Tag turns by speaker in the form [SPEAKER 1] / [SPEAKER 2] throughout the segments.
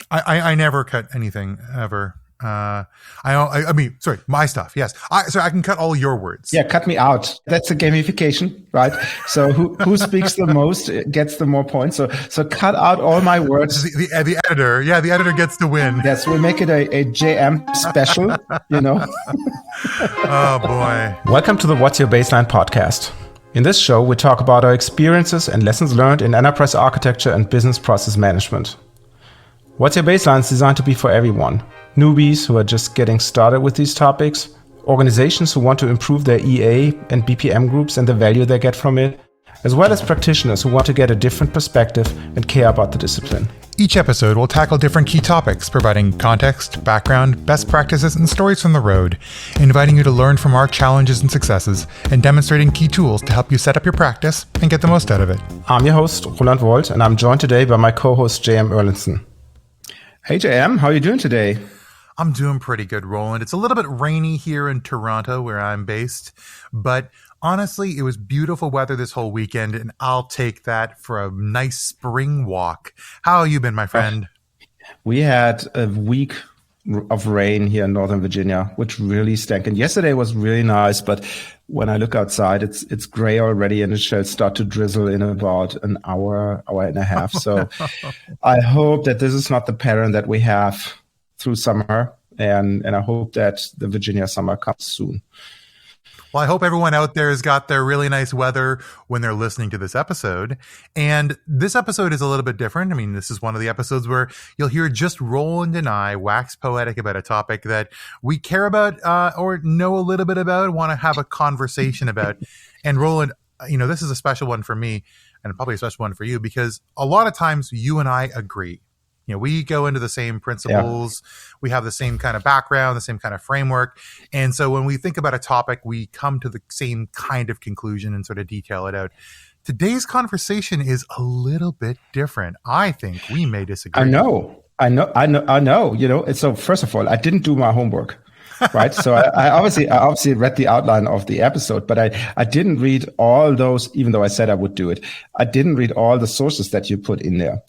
[SPEAKER 1] I never cut anything ever. I mean, sorry, my stuff. Yes. I can cut all your words.
[SPEAKER 2] Yeah, cut me out. That's a gamification, right? So who speaks the most gets the more points. So cut out all my words.
[SPEAKER 1] The editor. Yeah, the editor gets to win.
[SPEAKER 2] Yes, we make it a JM special,
[SPEAKER 1] Oh, boy.
[SPEAKER 3] Welcome to the What's Your Baseline podcast. In this show, we talk about our experiences and lessons learned in enterprise architecture and business process management. What's Your Baseline is designed to be for everyone. Newbies who are just getting started with these topics, organizations who want to improve their EA and BPM groups and the value they get from it, as well as practitioners who want to get a different perspective and care about the discipline.
[SPEAKER 1] Each episode will tackle different key topics, providing context, background, best practices, and stories from the road, inviting you to learn from our challenges and successes, and demonstrating key tools to help you set up your practice and get the most out of it.
[SPEAKER 3] I'm your host, Roland Wolt, and I'm joined today by my co-host, J.M. Erlinson.
[SPEAKER 2] Hey, JM, how are you doing today?
[SPEAKER 1] I'm doing pretty good, Roland. It's a little bit rainy here in Toronto, where I'm based, but honestly, it was beautiful weather this whole weekend, and I'll take that for a nice spring walk. How have you been, my friend?
[SPEAKER 2] We had a week of rain here in Northern Virginia, which really stank. And yesterday was really nice, but when I look outside, it's gray already, and it shall start to drizzle in about an hour and a half. So I hope that this is not the pattern that we have through summer, and I hope that the Virginia summer comes soon.
[SPEAKER 1] Well, I hope everyone out there has got their really nice weather when they're listening to this episode. And this episode is a little bit different. I mean, this is one of the episodes where you'll hear just Roland and I wax poetic about a topic that we care about or know a little bit about, want to have a conversation about. And Roland, this is a special one for me, and probably a special one for you, because a lot of times you and I agree. We go into the same principles, We have the same kind of background, the same kind of framework. And so when we think about a topic, we come to the same kind of conclusion and sort of detail it out. Today's conversation is a little bit different. I think we may disagree.
[SPEAKER 2] I know. So first of all, I didn't do my homework. Right. So I obviously read the outline of the episode, but I didn't read all those, even though I said I would do it. I didn't read all the sources that you put in there.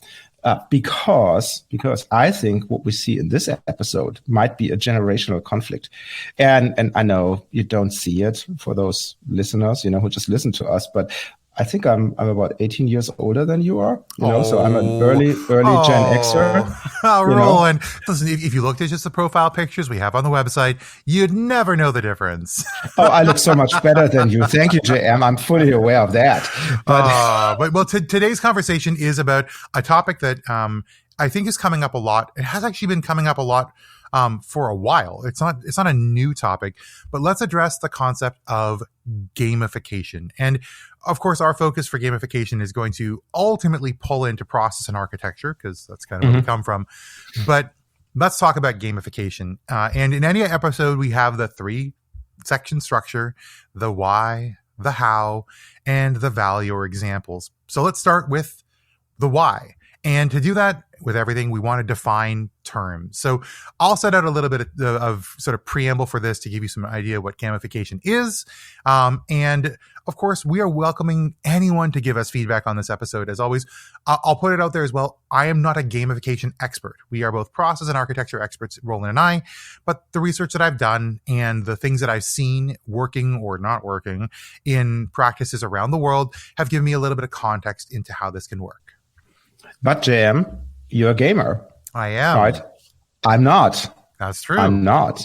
[SPEAKER 2] Because I think what we see in this episode might be a generational conflict. And I know you don't see it for those listeners, who just listen to us, but I think I'm about 18 years older than you are, so I'm an early Gen Xer.
[SPEAKER 1] Roland, listen, if you looked at just the profile pictures we have on the website, you'd never know the difference.
[SPEAKER 2] I look so much better than you. Thank you, JM. I'm fully aware of that.
[SPEAKER 1] Today's conversation is about a topic that I think is coming up a lot. It has actually been coming up a lot for a while. It's not a new topic, but let's address the concept of gamification. And of course, our focus for gamification is going to ultimately pull into process and architecture, because that's kind of where we come from. But let's talk about gamification. And in any episode, we have the 3-section structure: the why, the how, and the value or examples. So let's start with the why. And to do that with everything, we want to define terms. So I'll set out a little bit of sort of preamble for this to give you some idea what gamification is. And of course, we are welcoming anyone to give us feedback on this episode. As always, I'll put it out there as well. I am not a gamification expert. We are both process and architecture experts, Roland and I, but the research that I've done and the things that I've seen working or not working in practices around the world have given me a little bit of context into how this can work.
[SPEAKER 2] But JM, you're a gamer.
[SPEAKER 1] I am.
[SPEAKER 2] Right? I'm not.
[SPEAKER 1] That's true.
[SPEAKER 2] I'm not,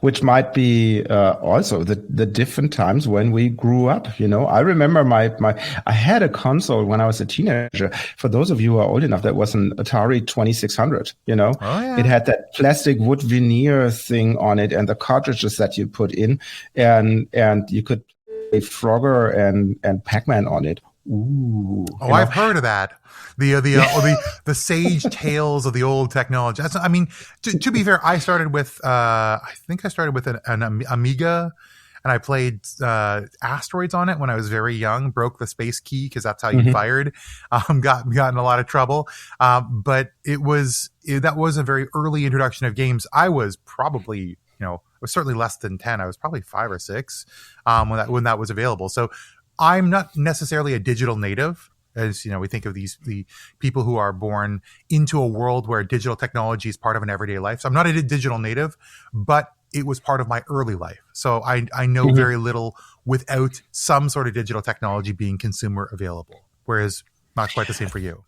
[SPEAKER 2] which might be also the different times when we grew up. I remember I had a console when I was a teenager. For those of you who are old enough, that was an Atari 2600. Oh, yeah. It had that plastic wood veneer thing on it and the cartridges that you put in, and you could play Frogger and Pac-Man on it. Ooh,
[SPEAKER 1] I've heard of that. The sage tales of the old technology. I mean, to be fair, I started with an Amiga, and I played Asteroids on it when I was very young. Broke the space key because that's how you fired. Got in a lot of trouble. But that was a very early introduction of games. I was probably I was certainly less than 10. I was probably 5 or 6 when that was available. So I'm not necessarily a digital native. As we think of the people who are born into a world where digital technology is part of an everyday life. So I'm not a digital native, but it was part of my early life. So I know very little without some sort of digital technology being consumer available, whereas not quite the same for you.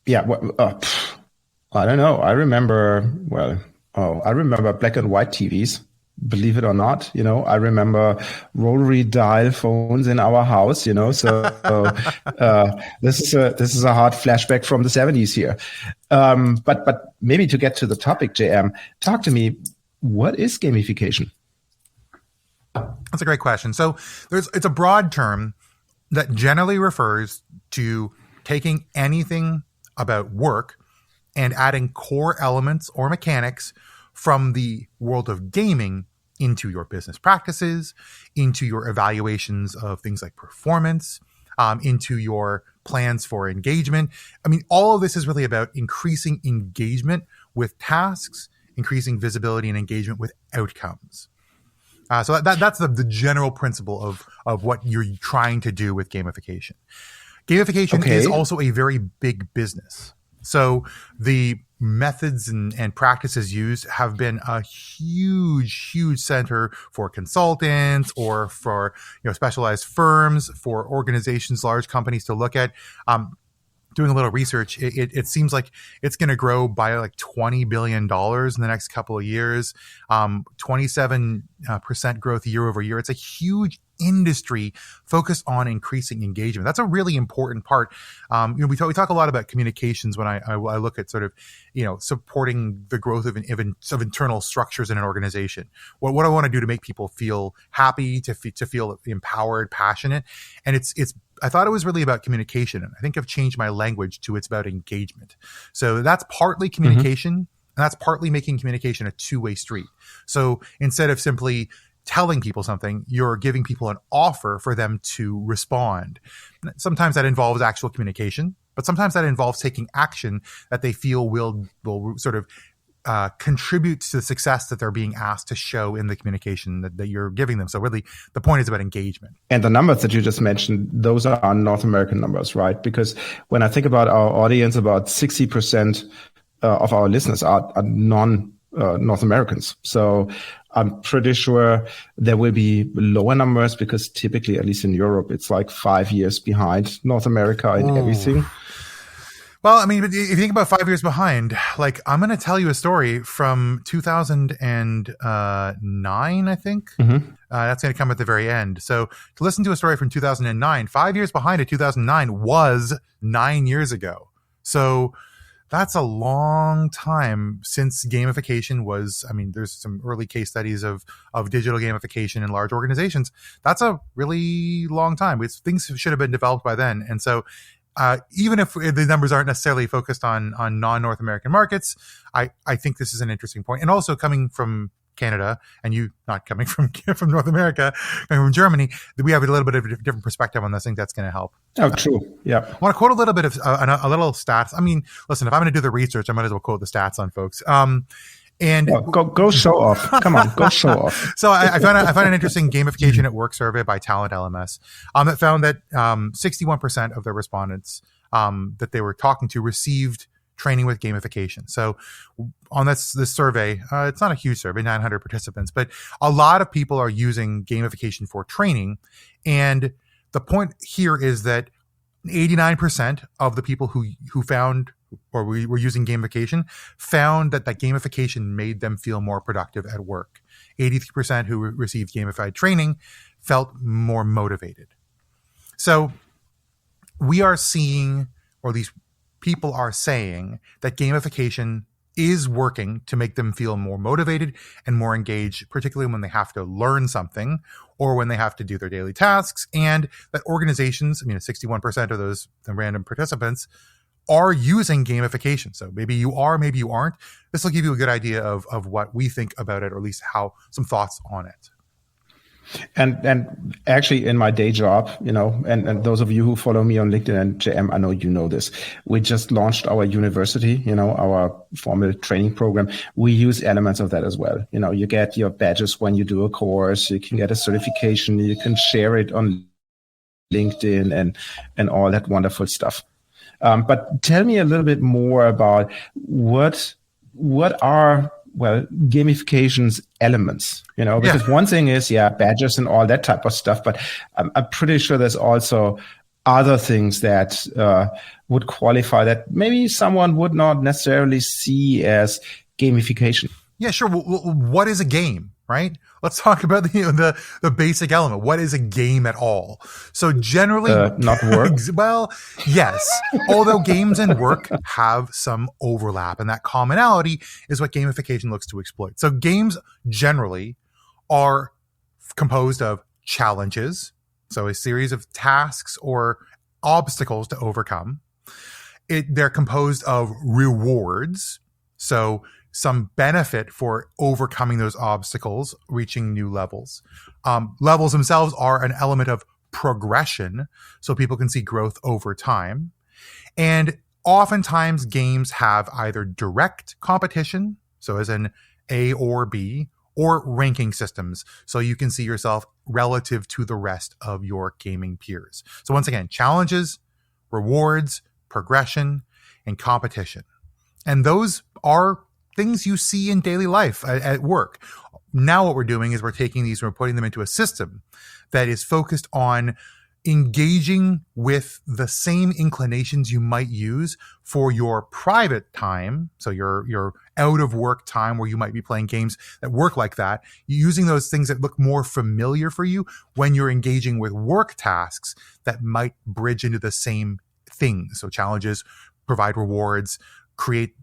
[SPEAKER 2] Yeah. I don't know. I remember black and white TVs. Believe it or not, I remember rotary dial phones in our house, so this is a hard flashback from the 70s here. But maybe to get to the topic, JM, talk to me, what is gamification?
[SPEAKER 1] That's a great question. So it's a broad term that generally refers to taking anything about work and adding core elements or mechanics from the world of gaming into your business practices, into your evaluations of things like performance, into your plans for engagement. I mean, all of this is really about increasing engagement with tasks, increasing visibility and engagement with outcomes. So that's the general principle of what you're trying to do with gamification. Gamification is also a very big business. So the methods and practices used have been a huge center for consultants or for specialized firms, for organizations, large companies to look at. Doing a little research, it seems like it's going to grow by like $20 billion in the next couple of years, 27% growth year over year. It's a huge industry focused on increasing engagement. That's a really important part. We talk a lot about communications when I look at sort of, supporting the growth of internal structures in an organization. What I want to do to make people feel happy, to feel empowered, passionate. And I thought it was really about communication. And I think I've changed my language to it's about engagement. So that's partly communication, and that's partly making communication a two-way street. So instead of simply telling people something, you're giving people an offer for them to respond. Sometimes that involves actual communication, but sometimes that involves taking action that they feel will sort of contribute to the success that they're being asked to show in the communication that you're giving them. So really, the point is about engagement. And
[SPEAKER 2] the numbers that you just mentioned, those are North American numbers, right? Because when I think about our audience, about 60% of our listeners are non-North Americans. So I'm pretty sure there will be lower numbers because typically, at least in Europe, it's like 5 years behind North America in everything.
[SPEAKER 1] Well, I mean, if you think about 5 years behind, like I'm going to tell you a story from 2009, I think. That's going to come at the very end. So to listen to a story from 2009, 5 years behind at 2009 was 9 years ago. So that's a long time since gamification was, I mean, there's some early case studies of digital gamification in large organizations. That's a really long time. Things should have been developed by then. And so even if the numbers aren't necessarily focused on non-North American markets, I think this is an interesting point. And also coming from Canada, and you not coming from North America, coming from Germany, we have a little bit of a different perspective on this. I think that's going to help.
[SPEAKER 2] Oh, true. Yeah.
[SPEAKER 1] I want to quote a little bit of a little stats. I mean, listen, if I'm going to do the research, I might as well quote the stats on folks. And
[SPEAKER 2] go show off. Come on, go show off.
[SPEAKER 1] So I found an interesting gamification at work survey by Talent LMS that found that 61% of the respondents that they were talking to received training with gamification. So on this survey, it's not a huge survey, 900 participants, but a lot of people are using gamification for training. And the point here is that 89% of the people who found or we were using gamification found that gamification made them feel more productive at work. 83% who received gamified training felt more motivated. So we are seeing, or these people are saying, that gamification is working to make them feel more motivated and more engaged, particularly when they have to learn something or when they have to do their daily tasks. And that organizations, 61% of those the random participants are using gamification. So maybe you are, maybe you aren't. This will give you a good idea of what we think about it, or at least some thoughts on it.
[SPEAKER 2] And actually in my day job, and those of you who follow me on LinkedIn and JM, I know you know this. We just launched our university, our formal training program. We use elements of that as well. You get your badges when you do a course, you can get a certification, you can share it on LinkedIn and all that wonderful stuff. But tell me a little bit more about what are, well, gamification's elements, because one thing is, badges and all that type of stuff, but I'm pretty sure there's also other things that would qualify that maybe someone would not necessarily see as gamification.
[SPEAKER 1] Yeah, sure. What is a game, right? Let's talk about the basic element. What is a game at all? So generally,
[SPEAKER 2] not work.
[SPEAKER 1] Well, yes. Although games and work have some overlap, and that commonality is what gamification looks to exploit. So games generally are composed of challenges, so a series of tasks or obstacles to overcome. They're composed of rewards, so some benefit for overcoming those obstacles, reaching new levels. Levels themselves are an element of progression, so people can see growth over time. And oftentimes games have either direct competition, so as in A or B, or ranking systems, so you can see yourself relative to the rest of your gaming peers. So once again, challenges, rewards, progression, and competition. And those are things you see in daily life at work. Now what we're doing is we're taking these and we're putting them into a system that is focused on engaging with the same inclinations you might use for your private time. So your out of work time where you might be playing games that work like that, using those things that look more familiar for you when you're engaging with work tasks that might bridge into the same things. So challenges provide rewards, create,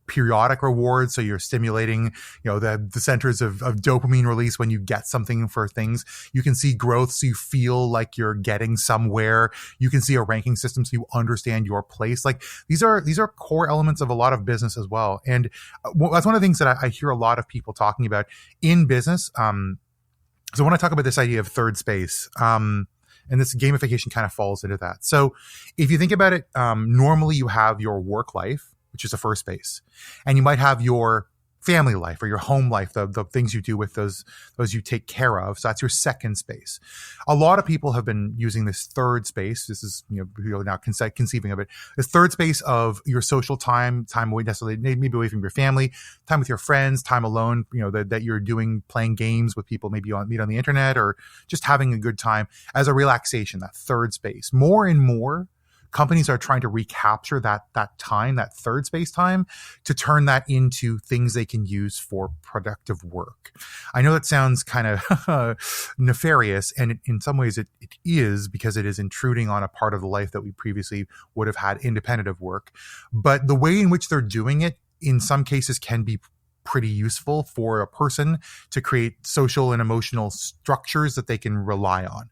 [SPEAKER 1] periodic rewards. So you're stimulating, the centers of dopamine release when you get something for things. You can see growth, so you feel like you're getting somewhere. You can see a ranking system, so you understand your place. Like these are core elements of a lot of business as well. And that's one of the things that I hear a lot of people talking about in business. So I want to talk about this idea of third space. And this gamification kind of falls into that. So if you think about it, normally you have your work life, which is the first space, and you might have your family life or your home life, the things you do with those you take care of. So that's your second space. A lot of people have been using this third space. This is, now conceiving of it, this third space of your social time away, necessarily maybe away from your family, time with your friends, time alone, that you're doing, playing games with people, maybe meet on the internet, or just having a good time as a relaxation, that third space. More and more companies are trying to recapture that time, that third space time, to turn that into things they can use for productive work. I know that sounds kind of nefarious, and in some ways it is, because it is intruding on a part of the life that we previously would have had independent of work. But the way in which they're doing it, in some cases, can be pretty useful for a person to create social and emotional structures that they can rely on.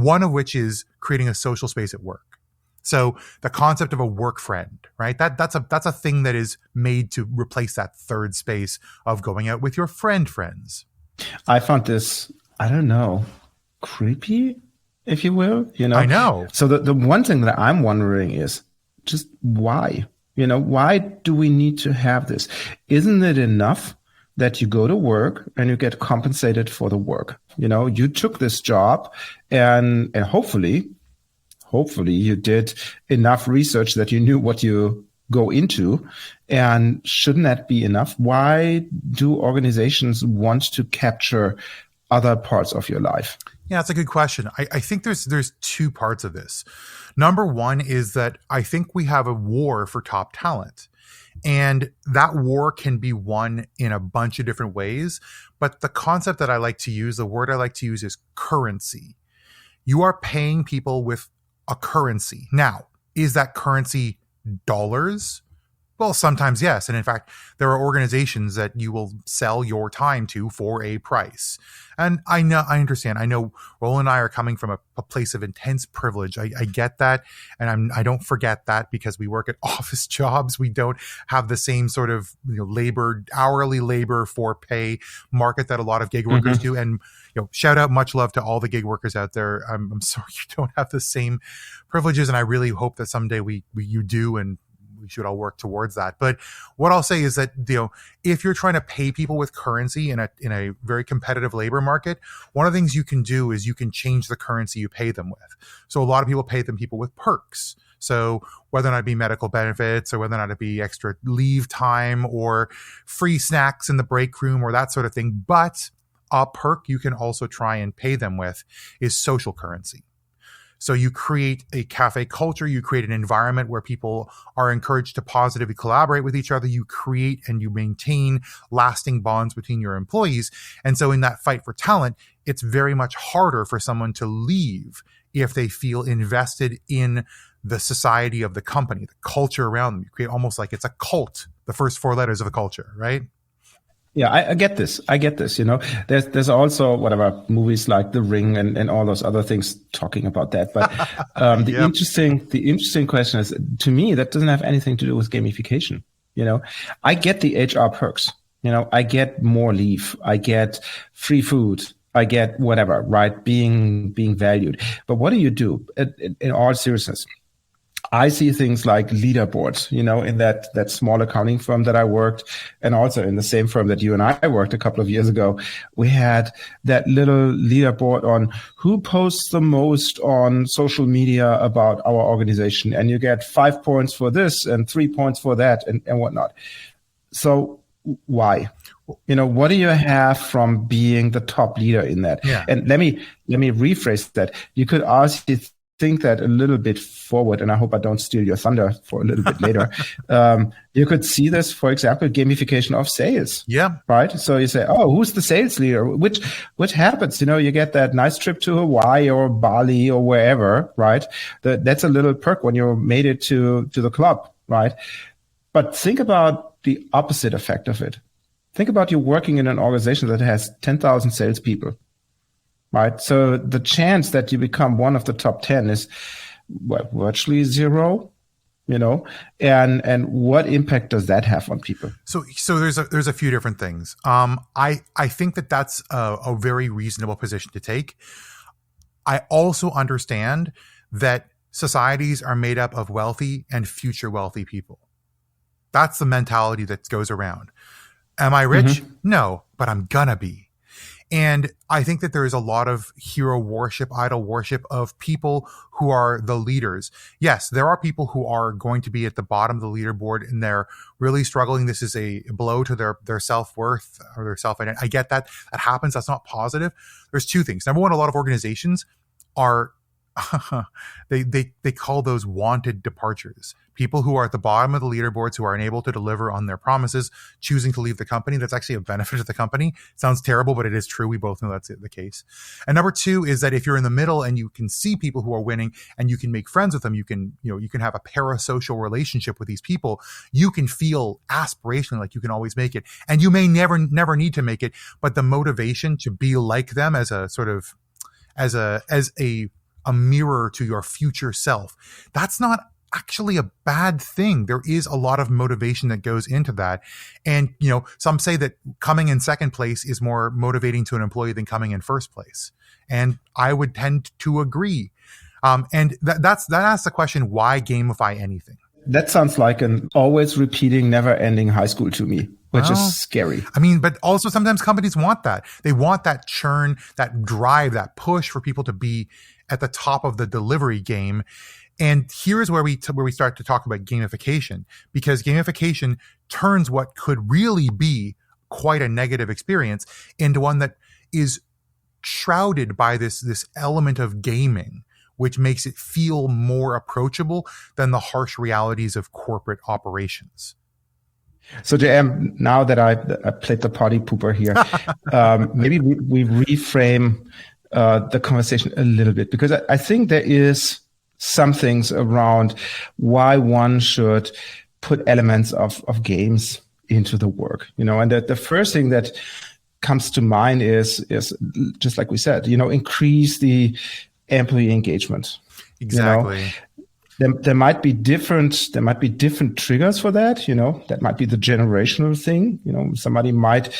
[SPEAKER 1] One of which is creating a social space at work. So the concept of a work friend, right? That's a thing that is made to replace that third space of going out with your friends.
[SPEAKER 2] I found this, I don't know, creepy, if you will.
[SPEAKER 1] I know.
[SPEAKER 2] So the one thing that I'm wondering is just why? Why do we need to have this? Isn't it enough that you go to work and you get compensated for the work? You took this job and hopefully you did enough research that you knew what you go into. And shouldn't that be enough? Why do organizations want to capture other parts of your life?
[SPEAKER 1] Yeah, that's a good question. I think there's two parts of this. Number one is that I think we have a war for top talent. And that war can be won in a bunch of different ways. But the concept that I like to use, the word I like to use, is currency. You are paying people with a currency. Now, is that currency dollars? Well, sometimes yes. And in fact, there are organizations that you will sell your time to for a price. And I understand. I know Roland and I are coming from a place of intense privilege. I get that. And I don't forget that, because we work at office jobs. We don't have the same sort of hourly labor for pay market that a lot of gig workers do. And shout out, much love to all the gig workers out there. I'm sorry you don't have the same privileges. And I really hope that someday you do, and we should all work towards that. But what I'll say is that, if you're trying to pay people with currency in a very competitive labor market, one of the things you can do is you can change the currency you pay them with. So a lot of people pay people with perks. So whether or not it be medical benefits, or whether or not it be extra leave time, or free snacks in the break room, or that sort of thing. But a perk you can also try and pay them with is social currency. So you create a cafe culture, you create an environment where people are encouraged to positively collaborate with each other. You create and you maintain lasting bonds between your employees. And so in that fight for talent, it's very much harder for someone to leave if they feel invested in the society of the company, the culture around them. You create almost like it's a cult, the first four letters of a culture, right?
[SPEAKER 2] Yeah, I get this. There's also whatever movies like The Ring and all those other things talking about that. But the interesting question is, to me, that doesn't have anything to do with gamification. I get the HR perks. I get more leave. I get free food. I get whatever, right? Being valued. But what do you do in all seriousness? I see things like leaderboards, in that small accounting firm that I worked, and also in the same firm that you and I worked a couple of years ago. We had that little leaderboard on who posts the most on social media about our organization. And you get 5 points for this and 3 points for that and whatnot. So why? What do you have from being the top leader in that?
[SPEAKER 1] Yeah.
[SPEAKER 2] And let me rephrase that. You could also think that a little bit forward, and I hope I don't steal your thunder for a little bit later. You could see this, for example, gamification of sales.
[SPEAKER 1] Yeah.
[SPEAKER 2] Right. So you say, oh, who's the sales leader? Which happens, you get that nice trip to Hawaii or Bali or wherever, right? That's a little perk when you made it to the club, right? But think about the opposite effect of it. Think about you working in an organization that has 10,000 salespeople. Right. So the chance that you become one of the top 10 is virtually zero, and what impact does that have on people?
[SPEAKER 1] So there's a few different things. I think that's a very reasonable position to take. I also understand that societies are made up of wealthy and future wealthy people. That's the mentality that goes around. Am I rich? Mm-hmm. No, but I'm gonna be. And I think that there is a lot of hero worship, idol worship of people who are the leaders. Yes, there are people who are going to be at the bottom of the leaderboard and they're really struggling. This is a blow to their self-worth or their self-identity. I get that. That happens. That's not positive. There's two things. Number one, a lot of organizations are they call those wanted departures. People who are at the bottom of the leaderboards, who are unable to deliver on their promises, choosing to leave the company. That's actually a benefit to the company. Sounds terrible, but it is true. We both know that's the case. And number two is that if you're in the middle and you can see people who are winning and you can make friends with them, you can have a parasocial relationship with these people. You can feel aspirationally like you can always make it. And you may never need to make it, but the motivation to be like them as a sort of, as a mirror to your future self, that's not actually a bad thing. There is a lot of motivation that goes into that. And, some say that coming in second place is more motivating to an employee than coming in first place. And I would tend to agree. And that asks the question, why gamify anything?
[SPEAKER 2] That sounds like an always repeating, never ending high school to me, which is scary.
[SPEAKER 1] I mean, but also sometimes companies want that. They want that churn, that drive, that push for people to be at the top of the delivery game. And here's where we start to talk about gamification, because gamification turns what could really be quite a negative experience into one that is shrouded by this element of gaming, which makes it feel more approachable than the harsh realities of corporate operations.
[SPEAKER 2] So JM, now that I played the party pooper here, maybe we reframe the conversation a little bit, because I think there is some things around why one should put elements of games into the work, and the first thing that comes to mind is just like we said, increase the employee engagement.
[SPEAKER 1] Exactly.
[SPEAKER 2] There might be different triggers for that. That might be the generational thing. Somebody might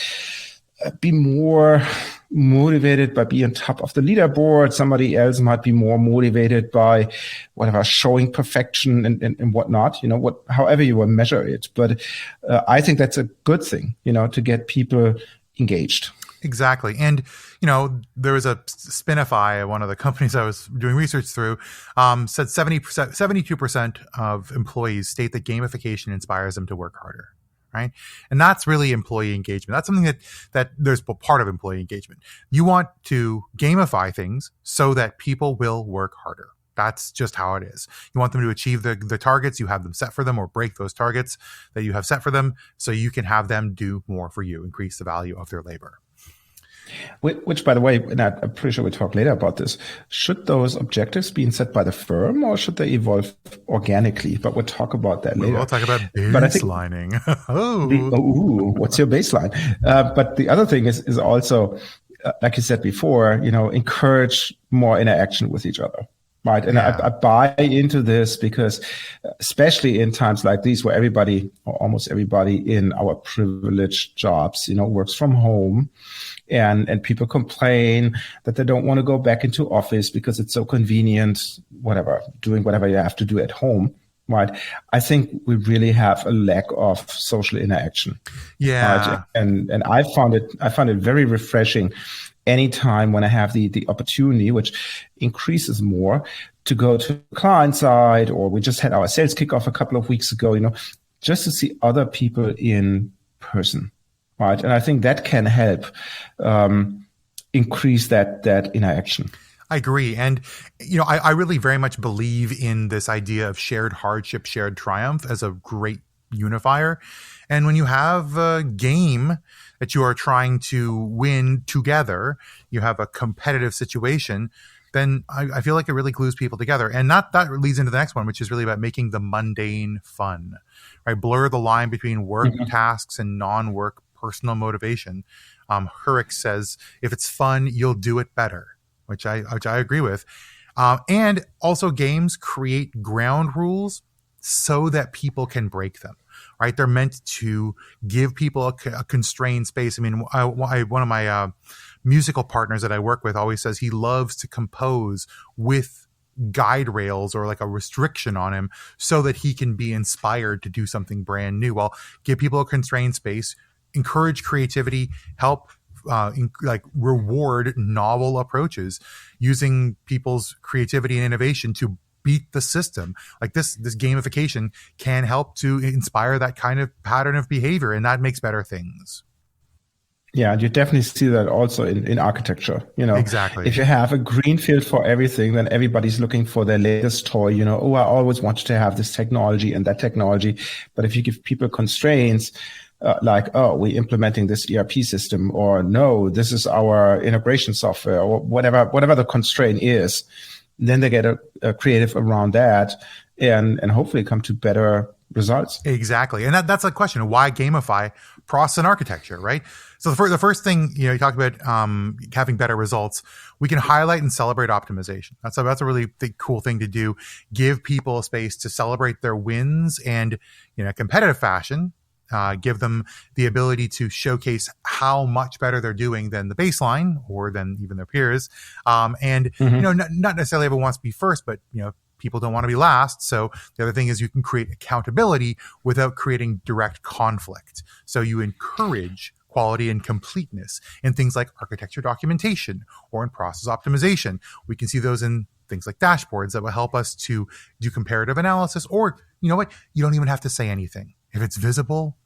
[SPEAKER 2] be more motivated by being on top of the leaderboard. Somebody else might be more motivated by whatever, showing perfection and whatnot, however you will measure it. But I think that's a good thing, to get people engaged.
[SPEAKER 1] Exactly. And, there was a Spinify, one of the companies I was doing research through, said 72% of employees state that gamification inspires them to work harder. Right. And that's really employee engagement. That's something that there's part of employee engagement. You want to gamify things so that people will work harder. That's just how it is. You want them to achieve the targets you have them set for them, or break those targets that you have set for them, so you can have them do more for you, increase the value of their labor.
[SPEAKER 2] Which, by the way, and I'm pretty sure we'll talk later about this, should those objectives be set by the firm, or should they evolve organically? But we'll talk about that later.
[SPEAKER 1] We'll talk about baselining.
[SPEAKER 2] What's your baseline? But the other thing is also, like you said before, encourage more interaction with each other. Right. And yeah. I buy into this because, especially in times like these where everybody, or almost everybody in our privileged jobs, works from home, and people complain that they don't want to go back into office because it's so convenient, doing whatever you have to do at home. Right. I think we really have a lack of social interaction.
[SPEAKER 1] Yeah.
[SPEAKER 2] Right? And I found it very refreshing anytime when I have the opportunity, which increases more, to go to client side, or we just had our sales kickoff a couple of weeks ago, just to see other people in person, right? And I think that can help increase that interaction.
[SPEAKER 1] I agree. And, I really very much believe in this idea of shared hardship, shared triumph as a great unifier. And when you have a game that you are trying to win together, you have a competitive situation, then I feel like it really glues people together. And that leads into the next one, which is really about making the mundane fun, right? Blur the line between work tasks and non-work personal motivation. Hurrick says, if it's fun, you'll do it better, which I agree with. And also games create ground rules so that people can break them. Right, they're meant to give people a constrained space. I mean, one of my musical partners that I work with always says he loves to compose with guide rails or like a restriction on him so that he can be inspired to do something brand new. Well, give people a constrained space, encourage creativity, help reward novel approaches, using people's creativity and innovation to beat the system. Like this gamification can help to inspire that kind of pattern of behavior, and that makes better things.
[SPEAKER 2] Yeah, you definitely see that also in architecture.
[SPEAKER 1] Exactly.
[SPEAKER 2] If you have a green field for everything, then everybody's looking for their latest toy. I always wanted to have this technology and that technology. But if you give people constraints, we're implementing this ERP system, or no, this is our integration software, or whatever the constraint is, then they get a creative around that and hopefully come to better results.
[SPEAKER 1] Exactly. And that's a question. Why gamify process and architecture, right? So the first thing, you talked about having better results. We can highlight and celebrate optimization. That's a really cool thing to do. Give people a space to celebrate their wins, and in a competitive fashion, give them the ability to showcase how much better they're doing than the baseline or than even their peers. Not necessarily everyone wants to be first, but people don't want to be last. So the other thing is you can create accountability without creating direct conflict. So you encourage quality and completeness in things like architecture documentation or in process optimization. We can see those in things like dashboards that will help us to do comparative analysis, or you don't even have to say anything. If it's visible,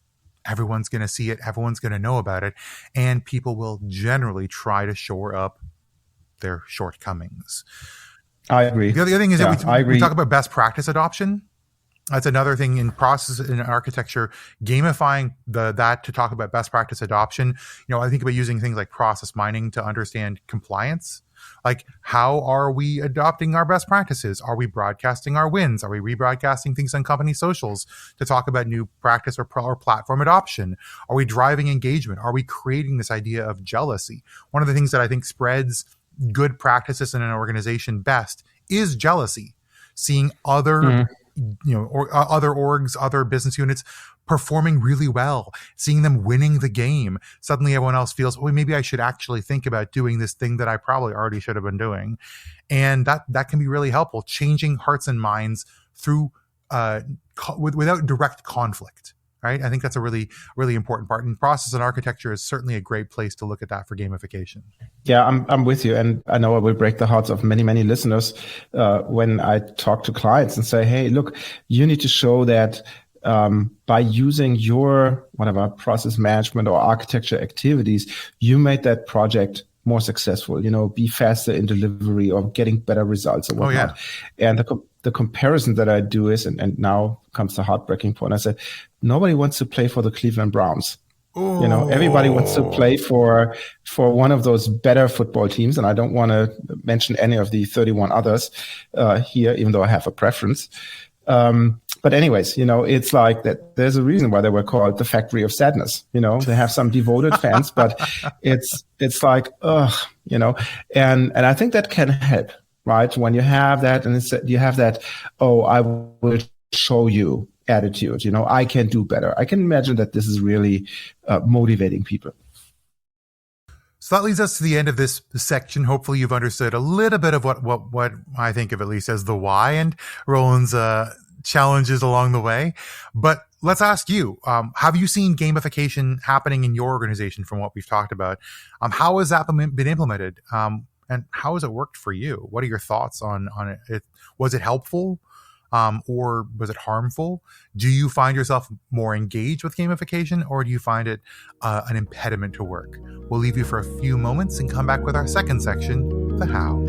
[SPEAKER 1] everyone's going to see it. Everyone's going to know about it. And people will generally try to shore up their shortcomings.
[SPEAKER 2] I agree.
[SPEAKER 1] The other thing is that we talk about best practice adoption. That's another thing in process in architecture, gamifying that to talk about best practice adoption. I think about using things like process mining to understand compliance. Like, how are we adopting our best practices? Are we broadcasting our wins? Are we rebroadcasting things on company socials to talk about new practice or platform adoption? Are we driving engagement? Are we creating this idea of jealousy? One of the things that I think spreads good practices in an organization best is jealousy. Seeing other or other orgs, other business units performing really well, seeing them winning the game. Suddenly everyone else feels, oh, maybe I should actually think about doing this thing that I probably already should have been doing. And that can be really helpful, changing hearts and minds through without direct conflict. Right. I think that's a really, really important part. And process and architecture is certainly a great place to look at that for gamification.
[SPEAKER 2] Yeah, I'm with you. And I know I will break the hearts of many, many listeners when I talk to clients and say, hey, look, you need to show that by using your whatever process management or architecture activities, you made that project more successful, be faster in delivery or getting better results or whatnot.
[SPEAKER 1] Oh, yeah.
[SPEAKER 2] And the comparison that I do is, and now comes the heartbreaking point. I said, nobody wants to play for the Cleveland Browns.
[SPEAKER 1] Ooh.
[SPEAKER 2] Everybody wants to play for one of those better football teams. And I don't want to mention any of the 31 others here, even though I have a preference. But anyways, it's like that. There's a reason why they were called the Factory of Sadness. They have some devoted fans, but it's like, and I think that can help, right? When you have that, and you have that, oh, I will show you attitude. I can do better. I can imagine that this is really motivating people.
[SPEAKER 1] So that leads us to the end of this section. Hopefully you've understood a little bit of what I think of at least as the why and Roland's challenges along the way. But let's ask you, have you seen gamification happening in your organization from what we've talked about? How has that been implemented? And how has it worked for you? What are your thoughts on it? Was it helpful? Or was it harmful? Do you find yourself more engaged with gamification, or do you find it an impediment to work? We'll leave you for a few moments and come back with our second section, the how.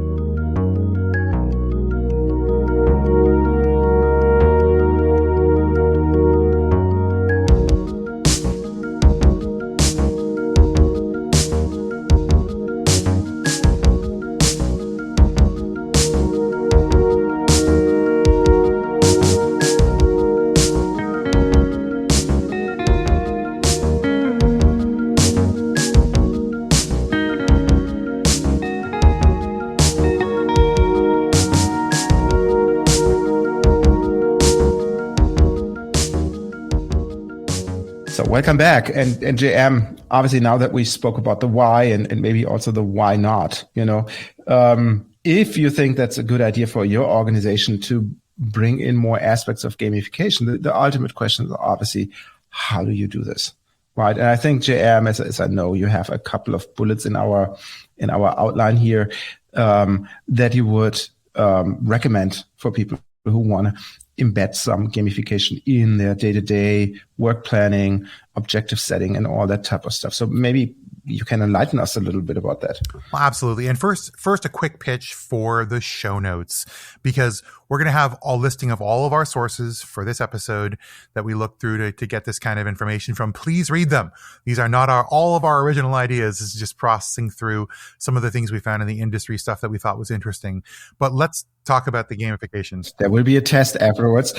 [SPEAKER 2] Welcome back. And JM, obviously now that we spoke about the why and maybe also the why not, if you think that's a good idea for your organization to bring in more aspects of gamification, the ultimate question is obviously, how do you do this? Right. And I think JM, as I know, you have a couple of bullets in our outline here that you would recommend for people who want to embed some gamification in their day-to-day work planning, objective setting, and all that type of stuff. So maybe you can enlighten us a little bit about that.
[SPEAKER 1] Well, absolutely. And first, a quick pitch for the show notes, because we're going to have a listing of all of our sources for this episode that we looked through to get this kind of information from. Please read them. These are not all of our original ideas. This is just processing through some of the things we found in the industry, stuff that we thought was interesting. But let's talk about the gamification.
[SPEAKER 2] There will be a test afterwards.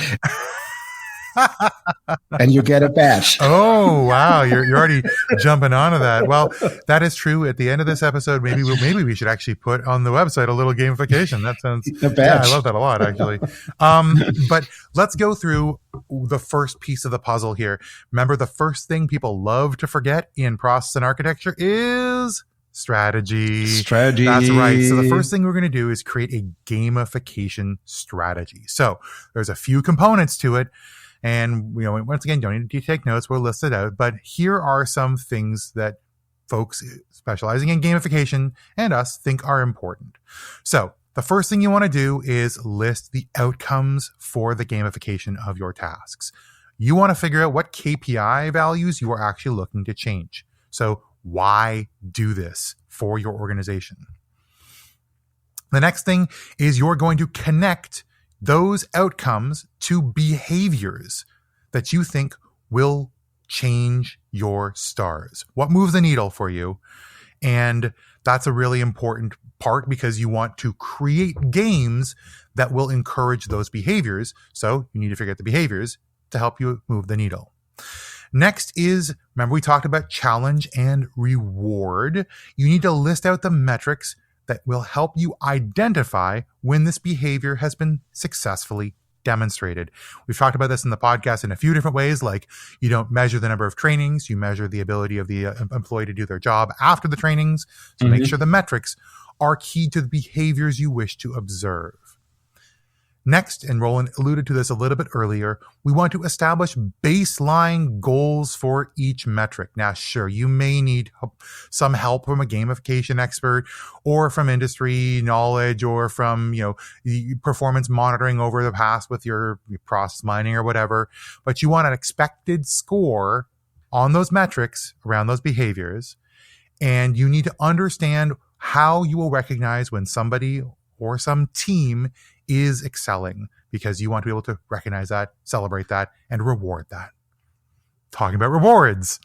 [SPEAKER 2] And you get a badge.
[SPEAKER 1] Oh, wow. You're already jumping onto that. Well, that is true. At the end of this episode, maybe we should actually put on the website a little gamification. That sounds, yeah, I love that a lot, actually. But let's go through the first piece of the puzzle here. Remember, the first thing people love to forget in process and architecture is strategy. That's right. So the first thing we're going to do is create a gamification strategy. So there's a few components to it. And, once again, don't need to take notes. We'll list it out. But here are some things that folks specializing in gamification and us think are important. So the first thing you want to do is list the outcomes for the gamification of your tasks. You want to figure out what KPI values you are actually looking to change. So why do this for your organization? The next thing is you're going to connect those outcomes to behaviors that you think will change your stars. What moves the needle for you? And that's a really important part because you want to create games that will encourage those behaviors. So you need to figure out the behaviors to help you move the needle. Next is, remember we talked about challenge and reward. You need to list out the metrics that will help you identify when this behavior has been successfully demonstrated. We've talked about this in the podcast in a few different ways, like you don't measure the number of trainings, you measure the ability of the employee to do their job after the trainings. So make sure the metrics are key to the behaviors you wish to observe. Next, and Roland alluded to this a little bit earlier, we want to establish baseline goals for each metric. Now, sure, you may need some help from a gamification expert or from industry knowledge or from, the performance monitoring over the past with your process mining or whatever, but you want an expected score on those metrics around those behaviors. And you need to understand how you will recognize when somebody or some team is excelling, because you want to be able to recognize that, celebrate that, and reward that. Talking about rewards,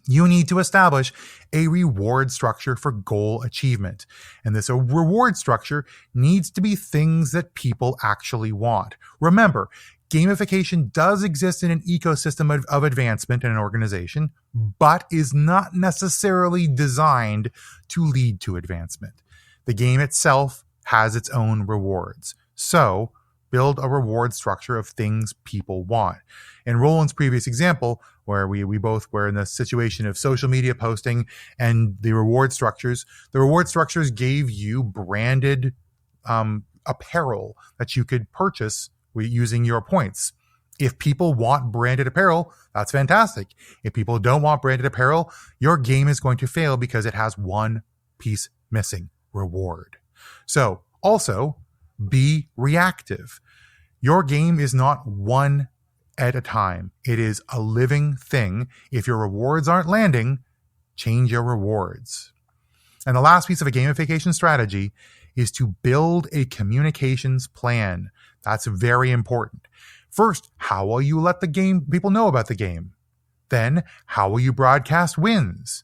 [SPEAKER 1] you need to establish a reward structure for goal achievement. And this reward structure needs to be things that people actually want. Remember, gamification does exist in an ecosystem of advancement in an organization, but is not necessarily designed to lead to advancement. The game itself has its own rewards. So build a reward structure of things people want. In Roland's previous example, where we both were in the situation of social media posting and the reward structures gave you branded apparel that you could purchase using your points. If people want branded apparel, that's fantastic. If people don't want branded apparel, your game is going to fail because it has one piece missing: reward. So also be reactive. Your game is not one at a time. It is a living thing. If your rewards aren't landing, change your rewards. And the last piece of a gamification strategy is to build a communications plan. That's very important. First, how will you let people know about the game? Then, how will you broadcast wins?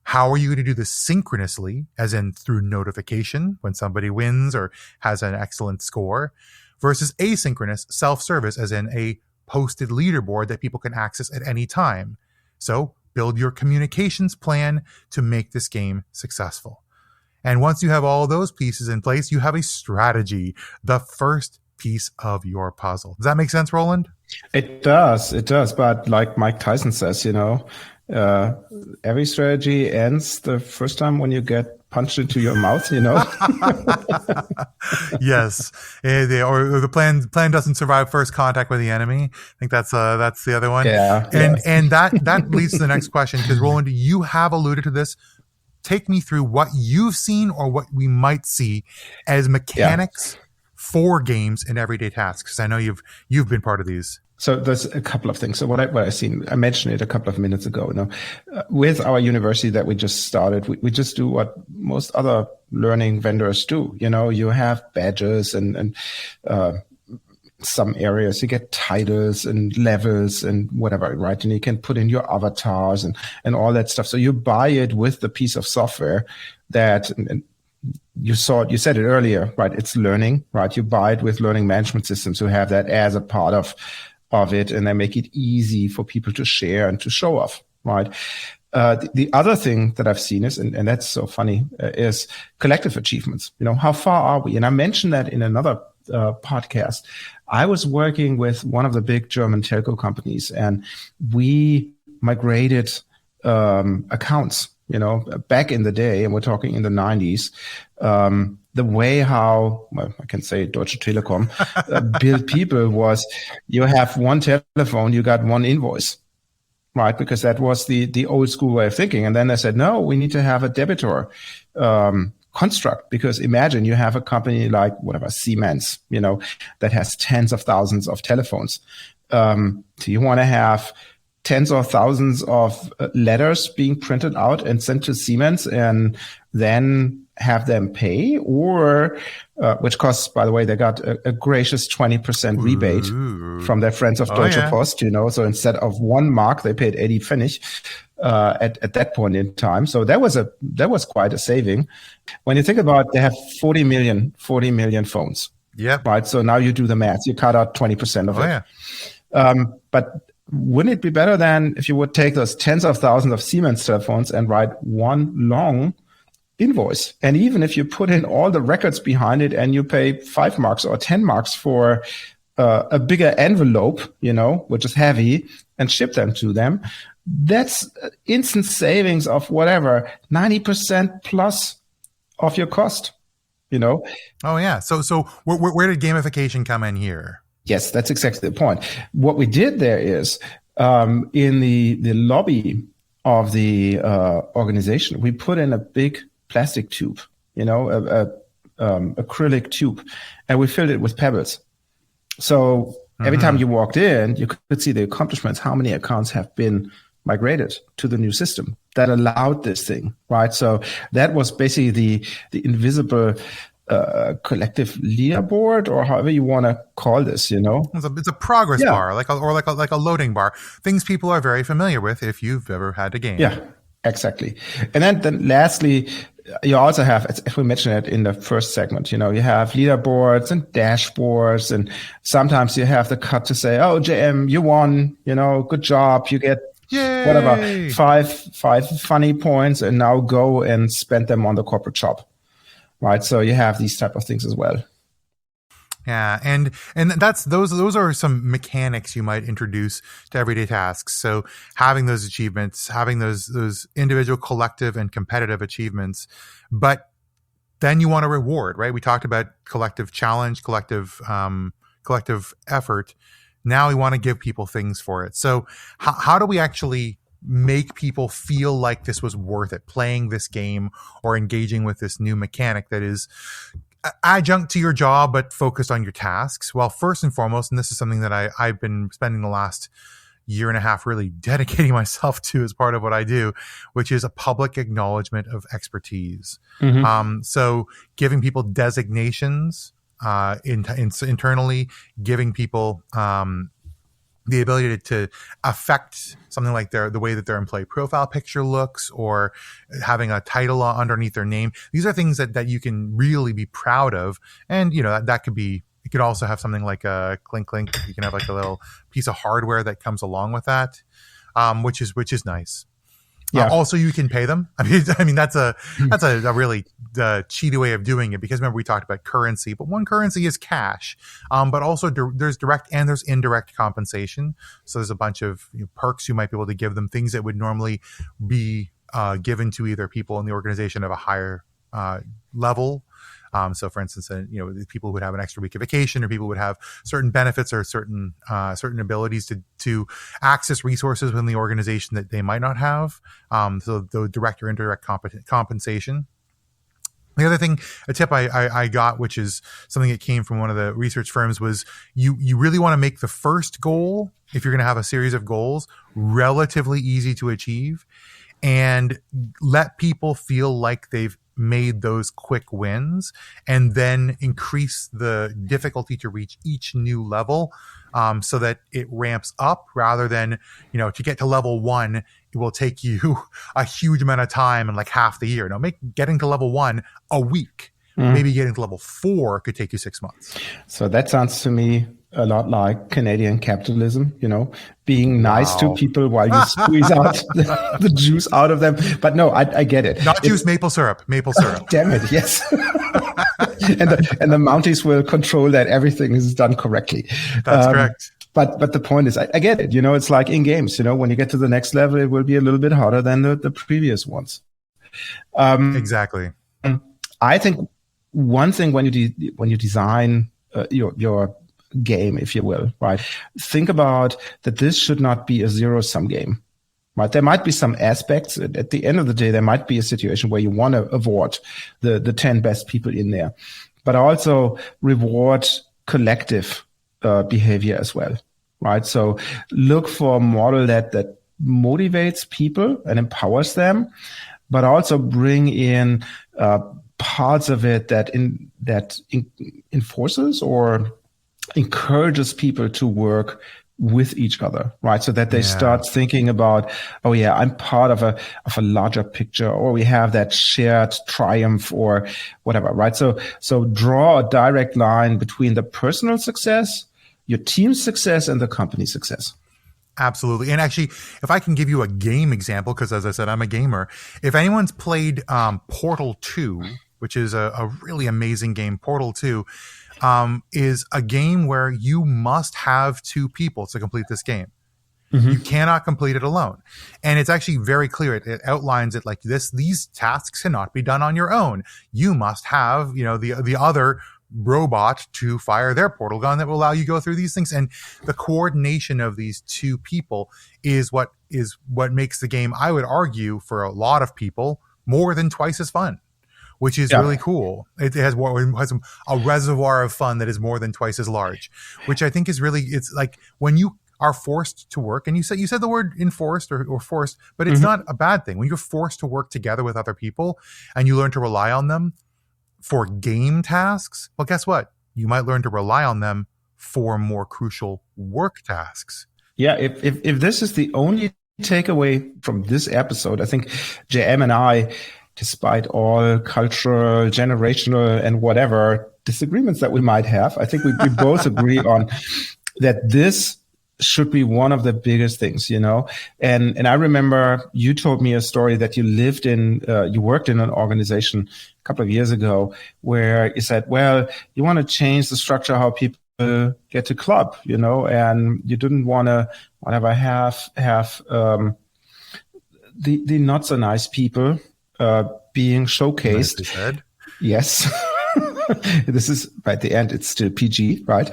[SPEAKER 1] How are you going to do this synchronously, as in through notification when somebody wins or has an excellent score, versus asynchronous self-service, as in a posted leaderboard that people can access at any time? So build your communications plan to make this game successful. And once you have all those pieces in place, you have a strategy, the first piece of your puzzle. Does that make sense, Roland?
[SPEAKER 2] It does. But like Mike Tyson says, every strategy ends the first time when you get punched into your mouth,
[SPEAKER 1] Yes. Or the plan doesn't survive first contact with the enemy. I think that's the other one.
[SPEAKER 2] Yeah.
[SPEAKER 1] And that leads to the next question, because Roland, you have alluded to this. Take me through what you've seen or what we might see as mechanics for games and everyday tasks, because I know you've been part of these.
[SPEAKER 2] So there's a couple of things. So what I've seen, I mentioned it a couple of minutes ago. With our university that we just started, we just do what most other learning vendors do. You have badges and some areas you get titles and levels and whatever, right? And you can put in your avatars and all that stuff. So you buy it with the piece of software that. And you said it earlier, right? It's learning, right? You buy it with learning management systems who have that as a part of it, and they make it easy for people to share and to show off, right? The other thing that I've seen is, and that's so funny, is collective achievements. How far are we? And I mentioned that in another podcast. I was working with one of the big German telco companies, and we migrated accounts. Back in the day, and we're talking in the 90s, the way how, I can say Deutsche Telekom built people was you have one telephone, you got one invoice, right? Because that was the old school way of thinking. And then they said, no, we need to have a debitor construct, because imagine you have a company like Siemens, that has tens of thousands of telephones. Do you want to have tens of thousands of letters being printed out and sent to Siemens and then have them pay, or which costs, by the way, they got a gracious 20% rebate from their friends of Deutsche Post, So instead of 1 mark, they paid 80 Pfennig at that point in time. So that was quite a saving. When you think about, they have 40 million phones.
[SPEAKER 1] Yeah.
[SPEAKER 2] Right. So now you do the math. You cut out 20% of it. Yeah. But wouldn't it be better than if you would take those tens of thousands of Siemens telephones and write one long invoice? And even if you put in all the records behind it and you pay 5 marks or 10 marks for a bigger envelope, which is heavy, and ship them to them, that's instant savings of whatever, 90% plus of your cost,
[SPEAKER 1] Oh, yeah. So where did gamification come in here?
[SPEAKER 2] Yes, that's exactly the point. What we did there is in the lobby of the organization, we put in a big plastic tube, a acrylic tube, and we filled it with pebbles. So every time you walked in, you could see the accomplishments, how many accounts have been migrated to the new system that allowed this thing, right? So that was basically the invisible collective leaderboard, or however you want to call this,
[SPEAKER 1] It's a progress bar, like a loading bar. Things people are very familiar with if you've ever had a game.
[SPEAKER 2] Yeah, exactly. And then lastly, you also have, as we mentioned it in the first segment, you have leaderboards and dashboards, and sometimes you have the cut to say, oh, JM, you won, good job. You get
[SPEAKER 1] Yay!
[SPEAKER 2] whatever, five funny points, and now go and spend them on the corporate shop. Right. So you have these type of things as well.
[SPEAKER 1] Yeah, and those are some mechanics you might introduce to everyday tasks. So having those achievements, having those individual, collective, and competitive achievements, but then you want to reward, right? We talked about collective challenge, collective effort. Now we want to give people things for it. So how do we actually make people feel like this was worth it, playing this game or engaging with this new mechanic that is adjunct to your job but focused on your tasks? Well, first and foremost, and this is something that I've been spending the last year and a half really dedicating myself to as part of what I do, which is a public acknowledgement of expertise. So giving people designations internally, giving people the ability to affect something like the way that their employee profile picture looks, or having a title underneath their name. These are things that you can really be proud of. And, that could be, you could also have something like a clink. You can have like a little piece of hardware that comes along with that, which is nice. Yeah. Also, you can pay them. I mean, that's a really cheaty way of doing it, because remember we talked about currency, but one currency is cash. But also there's direct and there's indirect compensation. So there's a bunch of perks you might be able to give them, things that would normally be given to either people in the organization of a higher level. So for instance, people would have an extra week of vacation, or people would have certain benefits or certain abilities to access resources within the organization that they might not have. So the direct or indirect compensation. The other thing, a tip I got, which is something that came from one of the research firms, was you really want to make the first goal, if you're going to have a series of goals, relatively easy to achieve, and let people feel like they've made those quick wins, and then increase the difficulty to reach each new level, so that it ramps up, rather than, to get to level 1, it will take you a huge amount of time and like half the year. Make getting to level 1 a week. Maybe getting to level 4 could take you 6 months.
[SPEAKER 2] So that sounds to me a lot like Canadian capitalism, being nice to people while you squeeze out the juice out of them. But no, I get it.
[SPEAKER 1] Not juice, maple syrup.
[SPEAKER 2] Damn it, yes. and the Mounties will control that everything is done correctly.
[SPEAKER 1] That's correct.
[SPEAKER 2] But the point is, I get it. It's like in games, when you get to the next level, it will be a little bit harder than the previous ones.
[SPEAKER 1] Exactly.
[SPEAKER 2] I think one thing when you design your game, if you will, right? Think about that this should not be a zero-sum game, right? There might be some aspects. At the end of the day, there might be a situation where you want to award the 10 best people in there, but also reward collective behavior as well, right? So look for a model that motivates people and empowers them, but also bring in parts of it that enforces or encourages people to work with each other, right? So that they start thinking about, oh yeah, I'm part of a larger picture, or we have that shared triumph or whatever, right? So draw a direct line between the personal success, your team's success, and the company's success.
[SPEAKER 1] Absolutely. And actually, if I can give you a game example, because as I said, I'm a gamer. If anyone's played Portal 2 which is a really amazing game, Portal 2, is a game where you must have two people to complete this game. You cannot complete it alone. And it's actually very clear. It outlines it like this. These tasks cannot be done on your own. You must have, the other robot to fire their portal gun that will allow you to go through these things. And the coordination of these two people is what makes the game, I would argue, for a lot of people, more than twice as fun, which is really cool. It has a reservoir of fun that is more than twice as large, which I think is really, it's like when you are forced to work, and you said the word enforced or forced, but it's not a bad thing. When you're forced to work together with other people and you learn to rely on them for game tasks, well, guess what? You might learn to rely on them for more crucial work tasks.
[SPEAKER 2] Yeah, if this is the only takeaway from this episode, I think JM and I, despite all cultural, generational, and whatever disagreements that we might have, I think we both agree on that this should be one of the biggest things, And I remember you told me a story that you worked in an organization a couple of years ago where you said, well, you want to change the structure how people get to club, and you didn't want to have the not so nice people being showcased.
[SPEAKER 1] Nicely said.
[SPEAKER 2] Yes. This is at the end, it's still PG, right?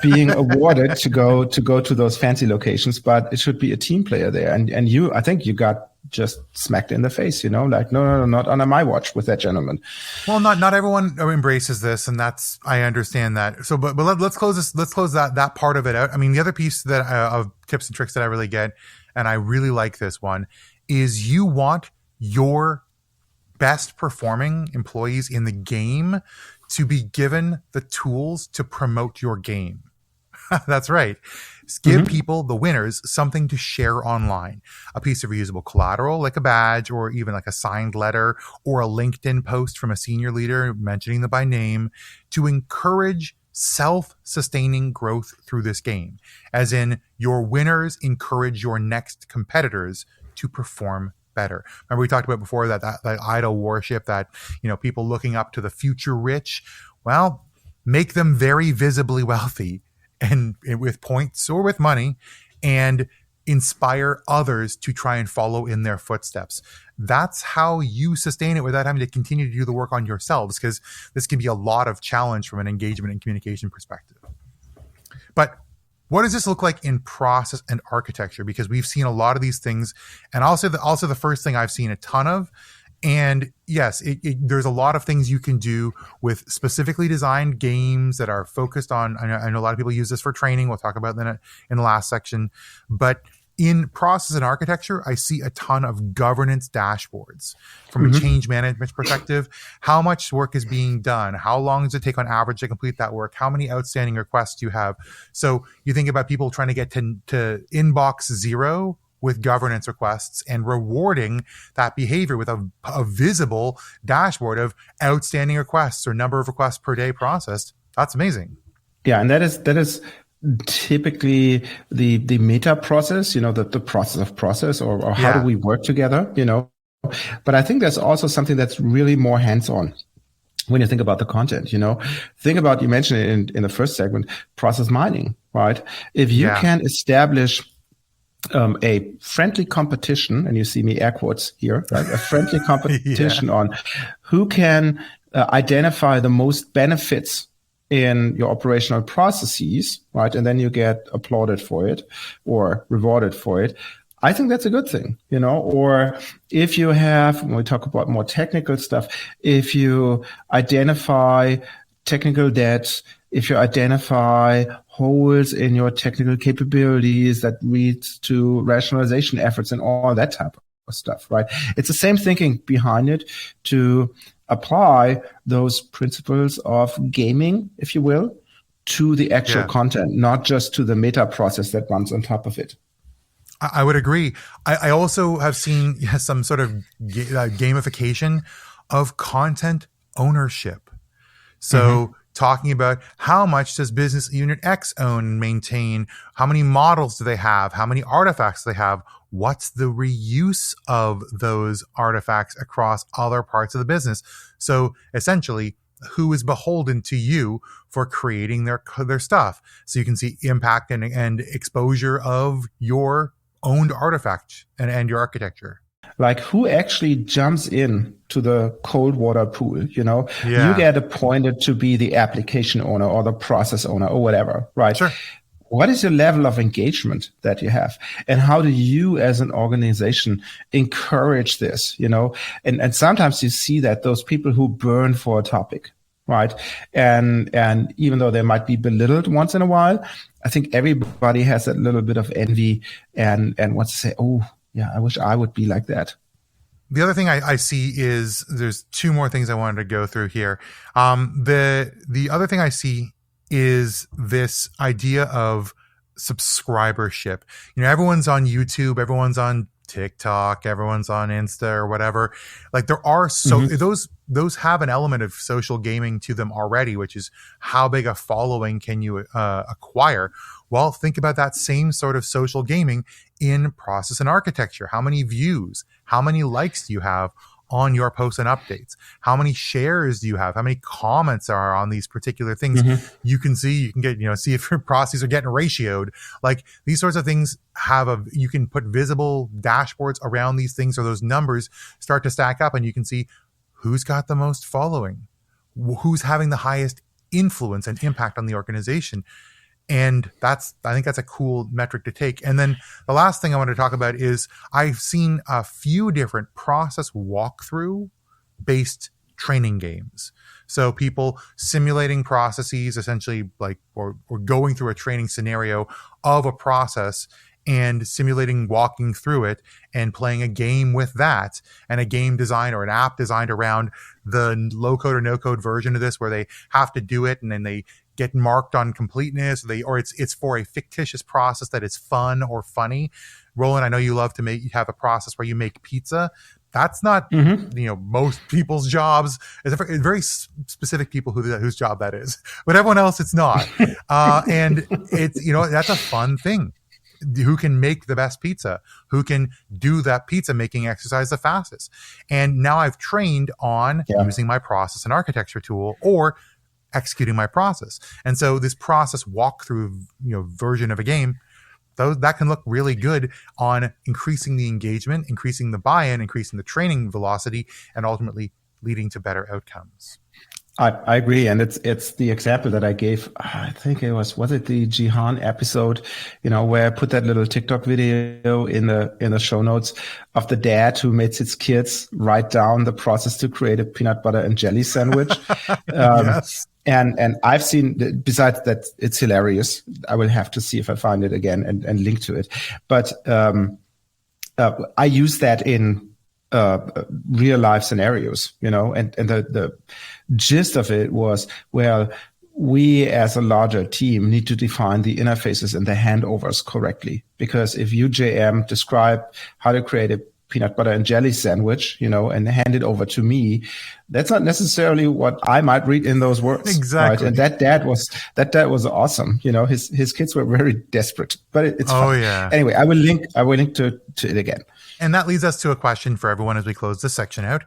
[SPEAKER 2] Being awarded to go to those fancy locations, but it should be a team player there. And I think you got just smacked in the face, like, no, not under my watch with that gentleman.
[SPEAKER 1] Well, not everyone embraces this, and I understand that. So, but let's close this. Let's close that part of it out. I mean, the other piece that of tips and tricks that I really get, and I really like this one, is you want your best performing employees in the game to be given the tools to promote your game. That's right. Give people, the winners, something to share online. A piece of reusable collateral like a badge, or even like a signed letter, or a LinkedIn post from a senior leader mentioning them by name, to encourage self-sustaining growth through this game. As in, your winners encourage your next competitors to perform better. Remember we talked about before that idol worship, that people looking up to the future rich. Well, make them very visibly wealthy, and with points or with money, and inspire others to try and follow in their footsteps. That's how you sustain it without having to continue to do the work on yourselves, because this can be a lot of challenge from an engagement and communication perspective. But what does this look like in process and architecture? Because we've seen a lot of these things, and also the first thing I've seen a ton of. And yes, there's a lot of things you can do with specifically designed games that are focused on. I know a lot of people use this for training. We'll talk about that in the last section. But in process and architecture, I see a ton of governance dashboards from a change management perspective. How much work is being done? How long does it take on average to complete that work? How many outstanding requests do you have? So you think about people trying to get to inbox zero with governance requests, and rewarding that behavior with a visible dashboard of outstanding requests or number of requests per day processed. That's amazing.
[SPEAKER 2] Yeah, and that is typically the meta process, the process of process, or how do we work together, But I think there's also something that's really more hands-on when you think about the content, Think about, you mentioned it in the first segment, process mining, right? If you can establish a friendly competition, and you see me air quotes here, right? A friendly competition on who can identify the most benefits in your operational processes, right? And then you get applauded for it or rewarded for it. I think that's a good thing, or if you have, when we talk about more technical stuff, if you identify technical debt, if you identify holes in your technical capabilities that leads to rationalization efforts and all that type of stuff, right? It's the same thinking behind it to apply those principles of gaming, if you will, to the actual content, not just to the meta process that runs on top of it.
[SPEAKER 1] I would agree. I also have seen some sort of gamification of content ownership. So talking about how much does business unit X own and maintain, how many models do they have, how many artifacts do they have, what's the reuse of those artifacts across other parts of the business? So essentially, who is beholden to you for creating their stuff? So you can see impact and exposure of your owned artifact and your architecture.
[SPEAKER 2] Like, who actually jumps in to the cold water pool? You
[SPEAKER 1] Yeah.
[SPEAKER 2] get appointed to be the application owner or the process owner or whatever, right?
[SPEAKER 1] Sure.
[SPEAKER 2] What is your level of engagement that you have? And how do you as an organization encourage this, And sometimes you see that those people who burn for a topic, right? And even though they might be belittled once in a while, I think everybody has that little bit of envy and wants to say, oh, yeah, I wish I would be like that.
[SPEAKER 1] The other thing I see is there's two more things I wanted to go through here. The other thing I see is this idea of subscribership. Everyone's on YouTube, everyone's on TikTok, everyone's on Insta or whatever. Like there are those have an element of social gaming to them already, which is how big a following can you acquire? Well, think about that same sort of social gaming in process and architecture. How many views, how many likes do you have on your posts and updates? How many shares do you have? How many comments are on these particular things? You can get, see if your processes are getting ratioed. Like these sorts of things you can put visible dashboards around these things, or those numbers start to stack up and you can see who's got the most following, who's having the highest influence and impact on the organization. And I think that's a cool metric to take. And then the last thing I want to talk about is I've seen a few different process walkthrough based training games. So people simulating processes, essentially or going through a training scenario of a process and simulating walking through it and playing a game with that, and a game design or an app designed around the low code or no code version of this where they have to do it and then they get marked on completeness, or it's for a fictitious process that is fun or funny. Roland, I know you love to have a process where you make pizza. That's not most people's jobs. It's very specific people whose job that is, but everyone else it's not. And it's that's a fun thing. Who can make the best pizza? Who can do that pizza making exercise the fastest? And now I've trained on using my process and architecture tool or executing my process. And so this process walkthrough, version of a game, that can look really good on increasing the engagement, increasing the buy-in, increasing the training velocity, and ultimately leading to better outcomes.
[SPEAKER 2] I agree, and it's the example that I gave. I think it was it the Jihan episode, where I put that little TikTok video in the show notes of the dad who made his kids write down the process to create a peanut butter and jelly sandwich.
[SPEAKER 1] Yes.
[SPEAKER 2] And I've seen, besides that, it's hilarious. I will have to see if I find it again and link to it. But I use that in real life scenarios, and the gist of it was, well, we as a larger team need to define the interfaces and the handovers correctly. Because if you, JM, describe how to create a peanut butter and jelly sandwich, and hand it over to me, that's not necessarily what I might read in those words.
[SPEAKER 1] Exactly.
[SPEAKER 2] Right? And that dad was awesome. His kids were very desperate, but it's fun.
[SPEAKER 1] Yeah.
[SPEAKER 2] Anyway, I will link to it again.
[SPEAKER 1] And that leads us to a question for everyone as we close this section out.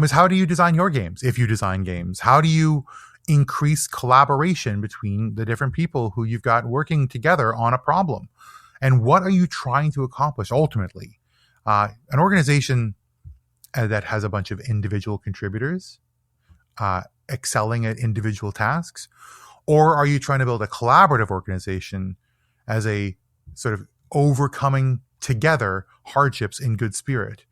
[SPEAKER 1] Is how do you design your games? If you design games, how do you increase collaboration between the different people who you've got working together on a problem? And what are you trying to accomplish ultimately? An organization that has a bunch of individual contributors excelling at individual tasks? Or are you trying to build a collaborative organization as a sort of overcoming together hardships in good spirit?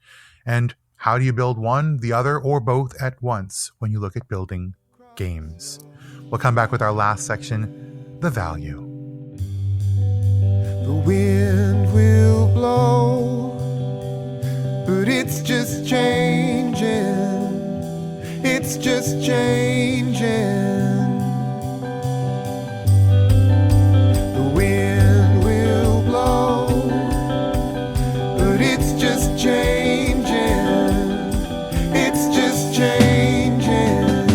[SPEAKER 1] And how do you build one, the other, or both at once when you look at building games? We'll come back with our last section, the value.
[SPEAKER 4] The wind will blow, but it's just changing. It's just changing. The wind will blow, but it's just changing. It's just changing.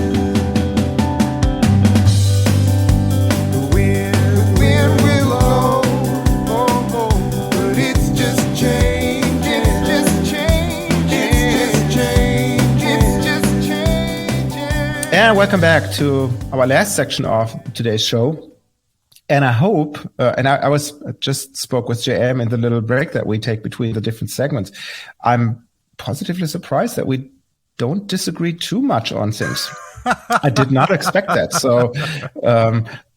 [SPEAKER 4] The wind will blow, but it's just changing.
[SPEAKER 2] And welcome back to our last section of today's show. And I hope, and I was just spoke with JM in the little break that we take between the different segments. I'm positively surprised that we don't disagree too much on things. I did not expect that. So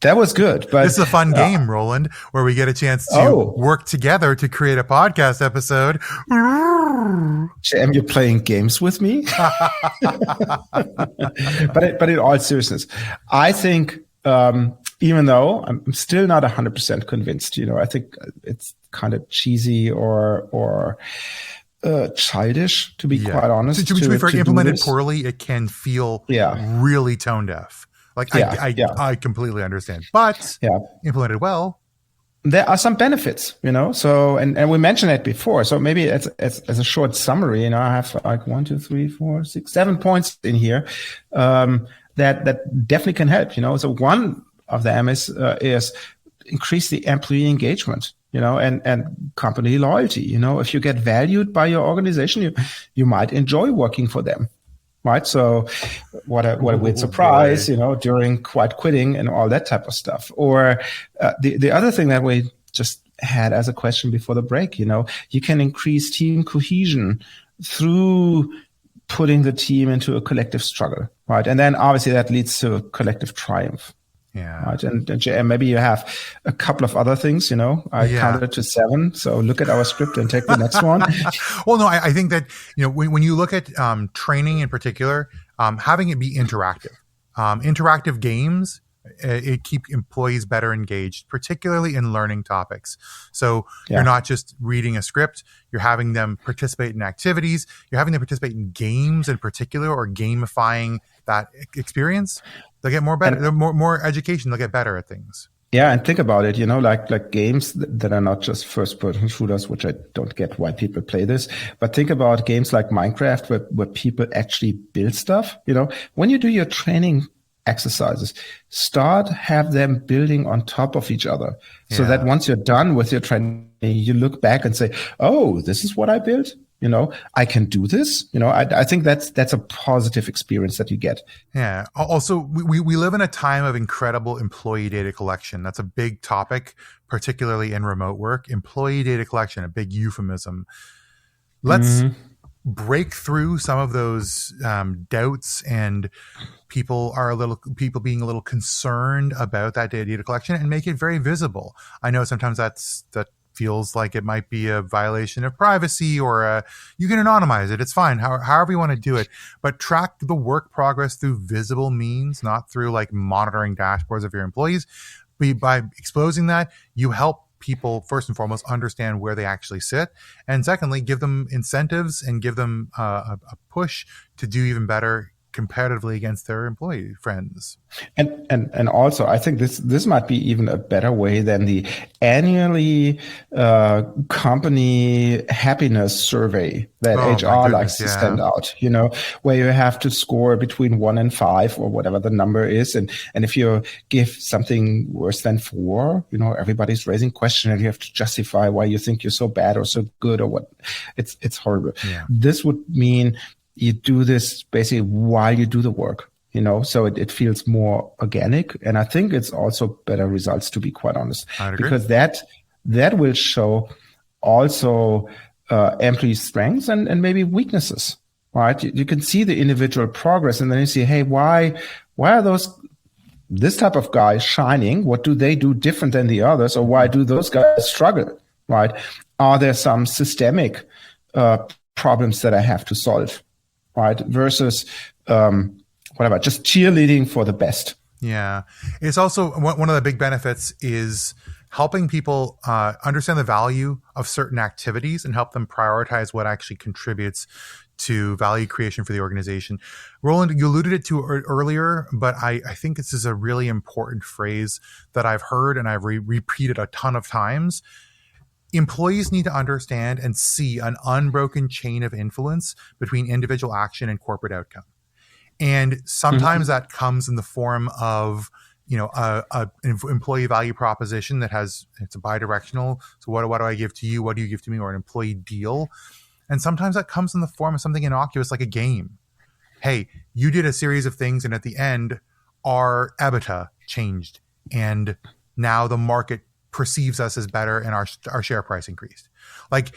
[SPEAKER 2] that was good. But
[SPEAKER 1] this is a fun game, Roland, where we get a chance to work together to create a podcast episode.
[SPEAKER 2] JM, you're playing games with me? but in all seriousness, I think even though I'm still not 100% convinced, I think it's kind of cheesy or childish, to be quite honest.
[SPEAKER 1] To be fair, implemented poorly, it can feel really tone deaf. Like I completely understand, but implemented well,
[SPEAKER 2] there are some benefits, So and we mentioned it before. So maybe as a short summary, I have like 1, 2, 3, 4, 6, 7 points in here that definitely can help. So one of them is increase the employee engagement. And company loyalty. If you get valued by your organization, you might enjoy working for them, right? So what a weird surprise, during quiet quitting and all that type of stuff. Or the other thing that we just had as a question before the break, you can increase team cohesion through putting the team into a collective struggle, right? And then obviously that leads to a collective triumph.
[SPEAKER 1] Yeah.
[SPEAKER 2] Right. And maybe you have a couple of other things, I counted it to 7. So look at our script and take the next one.
[SPEAKER 1] Well, no, I think that, when you look at training in particular, having it be interactive, interactive games, it keep employees better engaged, particularly in learning topics. So you're not just reading a script, you're having them participate in activities, you're having them participate in games in particular, or gamifying that experience. They'll get more education. They'll get better at things.
[SPEAKER 2] Yeah, and think about it, like games that are not just first-person shooters, which I don't get why people play this, but think about games like Minecraft where people actually build stuff. When you do your training exercises, have them building on top of each other, so that once you're done with your training, you look back and say, "Oh, this is what I built." I can do this. I think that's a positive experience that you get.
[SPEAKER 1] Yeah. Also, we live in a time of incredible employee data collection. That's a big topic, particularly in remote work. Employee data collection, a big euphemism. Let's break through some of those doubts and people being a little concerned about that data collection and make it very visible. I know sometimes that feels like it might be a violation of privacy, or you can anonymize it. It's fine, however you want to do it. But track the work progress through visible means, not through like monitoring dashboards of your employees. By exposing that, you help people first and foremost understand where they actually sit, and secondly, give them incentives and give them a push to do even better competitively against their employee friends.
[SPEAKER 2] And also, I think this might be even a better way than the annually company happiness survey that HR likes to send out, where you have to score between 1 and 5 or whatever the number is. And if you give something worse than 4, everybody's raising questions and you have to justify why you think you're so bad or so good or what. It's horrible. Yeah. This would mean you do this basically while you do the work, so it feels more organic. And I think it's also better results, to be quite honest, because that will show also employee strengths and maybe weaknesses, right? You can see the individual progress, and then you see, hey, why are this type of guys shining? What do they do different than the others? Or why do those guys struggle, right? Are there some systemic problems that I have to solve? Right, versus just cheerleading for the best.
[SPEAKER 1] Yeah, it's also one of the big benefits is helping people understand the value of certain activities and help them prioritize what actually contributes to value creation for the organization. Roland, you alluded it to earlier, but I think this is a really important phrase that I've heard and I've repeated a ton of times. Employees need to understand and see an unbroken chain of influence between individual action and corporate outcome. And sometimes that comes in the form of, a employee value proposition it's a bidirectional. So what do I give to you? What do you give to me? Or an employee deal. And sometimes that comes in the form of something innocuous like a game. hey, you did a series of things, and at the end, our EBITDA changed, and now the market perceives us as better, and our share price increased. Like,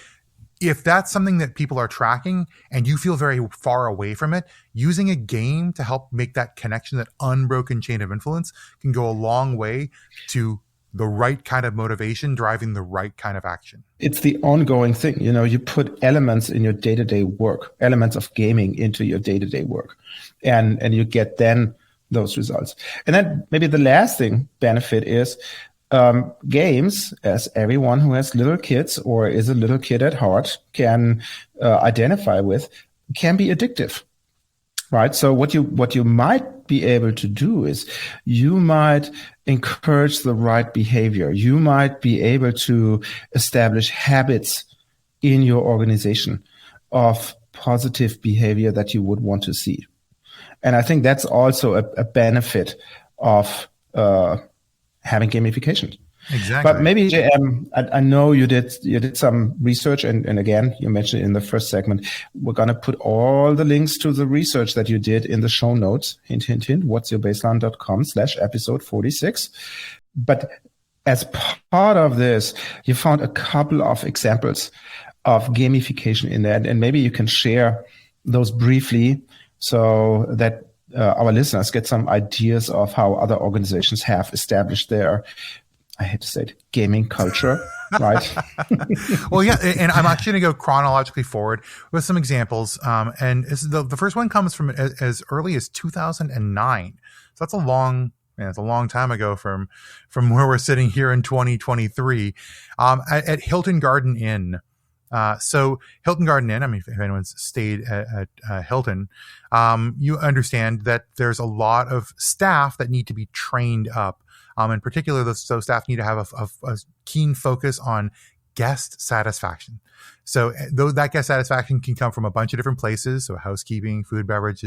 [SPEAKER 1] if that's something that people are tracking and you feel very far away from it, using a game to help make that connection, that unbroken chain of influence, can go a long way to the right kind of motivation driving the right kind of action.
[SPEAKER 2] It's the ongoing thing. You put elements in your day-to-day work, elements of gaming into your day-to-day work, and you get then those results. And then maybe the last benefit is games, as everyone who has little kids or is a little kid at heart can identify with, can be addictive, right? So what you might be able to do is you might encourage the right behavior. You might be able to establish habits in your organization of positive behavior that you would want to see. And I think that's also a benefit of having gamification.
[SPEAKER 1] Exactly.
[SPEAKER 2] But maybe, JM, I know you did some research, and again, you mentioned in the first segment, we're going to put all the links to the research that you did in the show notes. Hint, hint, hint, whatsyourbaseline.com/episode 46. But as part of this, you found a couple of examples of gamification in there, and maybe you can share those briefly so that our listeners get some ideas of how other organizations have established their, I hate to say it, gaming culture, right?
[SPEAKER 1] Well, yeah, and I'm actually going to go chronologically forward with some examples. And the first one comes from as early as 2009. So that's it's a long time ago from where we're sitting here in 2023 at Hilton Garden Inn. So Hilton Garden Inn, I mean, if anyone's stayed at Hilton, you understand that there's a lot of staff that need to be trained up. In particular, those staff need to have a keen focus on guest satisfaction. So though that guest satisfaction can come from a bunch of different places, so housekeeping, food, beverage,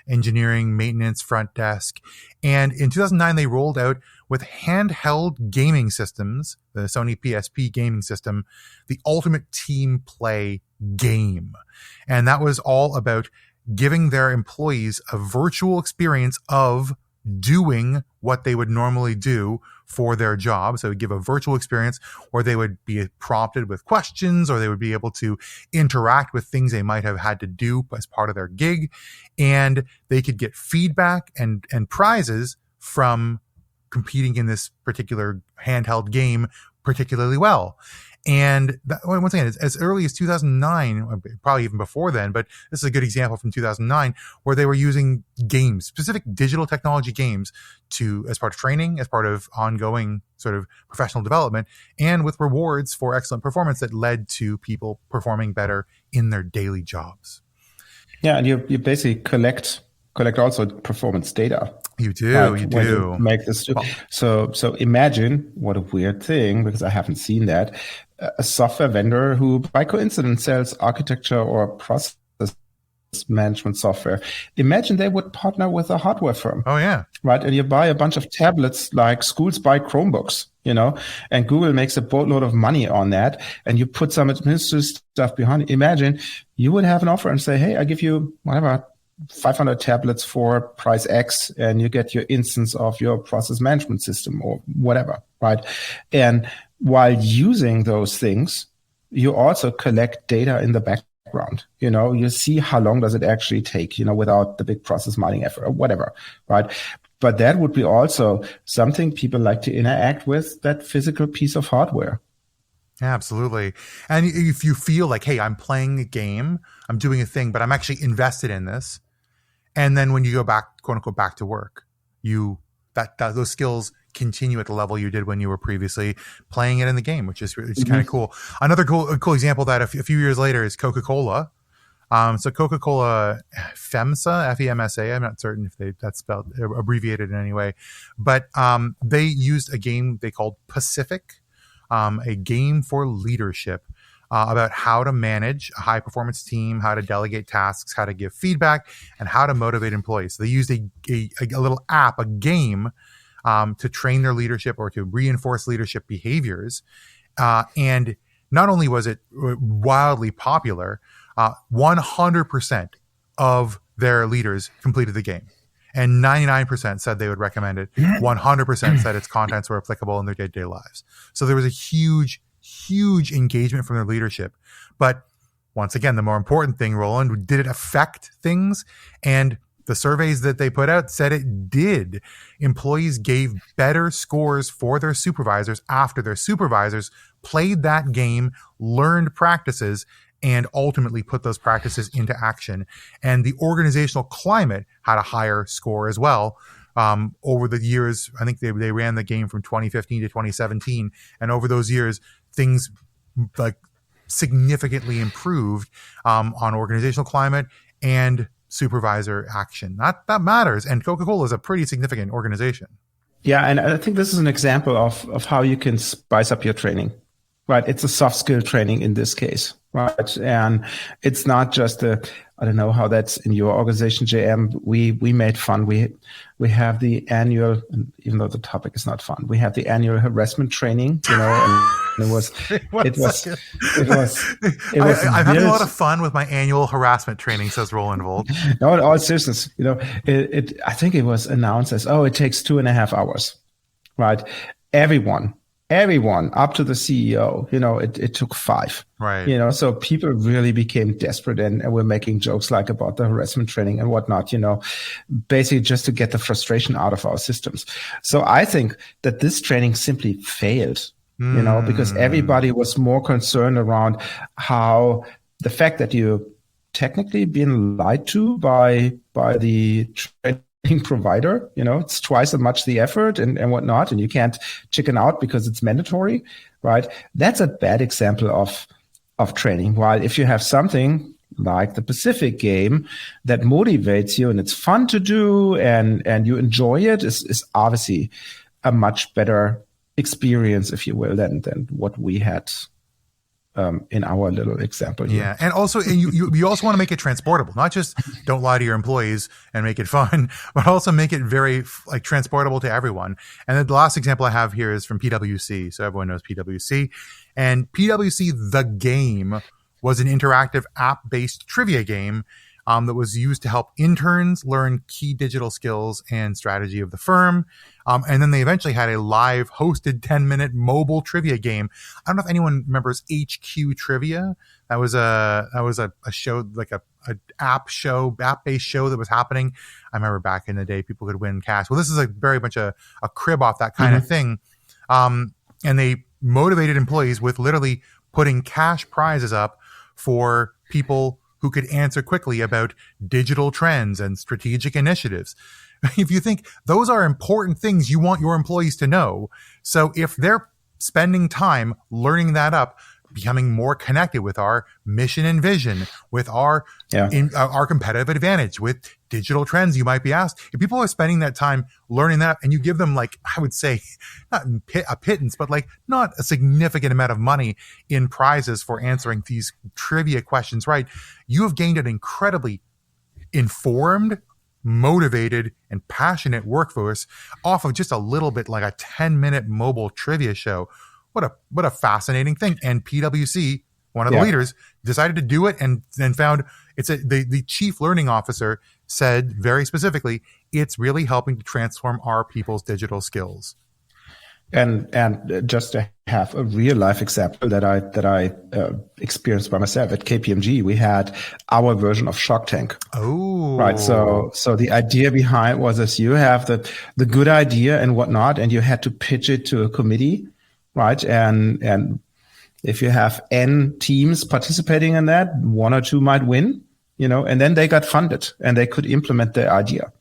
[SPEAKER 1] engineering, maintenance, front desk. And in 2009, they rolled out with handheld gaming systems, the Sony PSP gaming system, the ultimate team play game. And that was all about giving their employees a virtual experience of doing what they would normally do for their job. So it would give a virtual experience where they would be prompted with questions, or they would be able to interact with things they might have had to do as part of their gig. And they could get feedback and prizes from competing in this particular handheld game particularly well. And once again, as early as 2009, probably even before then, but this is a good example from 2009, where they were using games, specific digital technology games, as part of training, as part of ongoing sort of professional development, and with rewards for excellent performance that led to people performing better in their daily jobs.
[SPEAKER 2] Yeah, and you basically collect also performance data.
[SPEAKER 1] You do,
[SPEAKER 2] right?
[SPEAKER 1] you
[SPEAKER 2] When
[SPEAKER 1] do.
[SPEAKER 2] you make this. So imagine what a weird thing, because I haven't seen that, a software vendor who by coincidence sells architecture or process management software. Imagine they would partner with a hardware firm.
[SPEAKER 1] Oh, yeah.
[SPEAKER 2] Right. And you buy a bunch of tablets like schools buy Chromebooks, and Google makes a boatload of money on that. And you put some administrative stuff behind it. Imagine you would have an offer and say, hey, I give you whatever, 500 tablets for price X, and you get your instance of your process management system or whatever, right? And while using those things, you also collect data in the background. You see how long does it actually take, without the big process mining effort or whatever, right? But that would be also something people like to interact with, that physical piece of hardware.
[SPEAKER 1] Absolutely. And if you feel like, hey, I'm playing a game, I'm doing a thing, but I'm actually invested in this. And then when you go back, quote unquote, back to work, those skills continue at the level you did when you were previously playing it in the game, which is kind of cool. Another cool example that a few years later is Coca-Cola. So Coca-Cola FEMSA, FEMSA, I'm not certain if that's spelled abbreviated in any way, but they used a game they called Pacific, a game for leadership, about how to manage a high performance team, how to delegate tasks, how to give feedback, and how to motivate employees. So they used a little app, a game, to train their leadership or to reinforce leadership behaviors. And not only was it wildly popular, 100% of their leaders completed the game. And 99% said they would recommend it. 100% said its contents were applicable in their day-to-day lives. So there was a huge, huge engagement from their leadership. But once again, the more important thing, Roland, did it affect things? And the surveys that they put out said it did. Employees gave better scores for their supervisors after their supervisors played that game, learned practices, and ultimately put those practices into action. And the organizational climate had a higher score as well. Over the years, I think they ran the game from 2015 to 2017. And over those years, things like significantly improved on organizational climate and supervisor action. That matters. And Coca-Cola is a pretty significant organization.
[SPEAKER 2] Yeah, and I think this is an example of how you can spice up your training, right? It's a soft skill training in this case, right? And it's not just I don't know how that's in your organization, JM. We made fun. We have the annual, even though the topic is not fun, we have the annual harassment training, and it was
[SPEAKER 1] I'm having a lot of fun with my annual harassment training, says Roland Volt.
[SPEAKER 2] No, in all seriousness, I think it was announced as, it takes 2.5 hours, right? Everyone up to the CEO, it took 5,
[SPEAKER 1] right?
[SPEAKER 2] So people really became desperate and were making jokes like about the harassment training and whatnot, basically just to get the frustration out of our systems. So I think that this training simply failed, because everybody was more concerned around how the fact that you technically been lied to by the training provider, it's twice as much the effort and whatnot, and you can't chicken out because it's mandatory, right? That's a bad example of training. While if you have something like the Pacific game that motivates you and it's fun to do and you enjoy it, is obviously a much better experience, if you will, than what we had in our little example here.
[SPEAKER 1] Yeah, and also you also want to make it transportable, not just don't lie to your employees and make it fun, but also make it very transportable to everyone. And then the last example I have here is from PwC. So everyone knows PwC, and PwC The Game was an interactive app-based trivia game that was used to help interns learn key digital skills and strategy of the firm. And then they eventually had a live hosted 10-minute mobile trivia game. I don't know if anyone remembers HQ Trivia. That was a show, like a app-based show that was happening. I remember back in the day, people could win cash. Well, this is very much a crib off that kind of thing. And they motivated employees with literally putting cash prizes up for people who could answer quickly about digital trends and strategic initiatives. If you think those are important things you want your employees to know, so if they're spending time learning that up, becoming more connected with our mission and vision, with our competitive advantage, with digital trends, you might be asked. If people are spending that time learning that, and you give them, I would say, not a pittance, but not a significant amount of money in prizes for answering these trivia questions right, you have gained an incredibly informed, motivated, and passionate workforce off of just a little bit like a 10-minute mobile trivia show. What a fascinating thing. And PwC, one of the leaders, decided to do it and found the chief learning officer said very specifically, it's really helping to transform our people's digital skills.
[SPEAKER 2] And just to have a real life example that I experienced by myself at KPMG, we had our version of Shark Tank.
[SPEAKER 1] Oh,
[SPEAKER 2] right. So the idea behind was this: you have the good idea and whatnot, and you had to pitch it to a committee. Right. And if you have N teams participating in that, 1 or 2 might win, and then they got funded and they could implement their idea.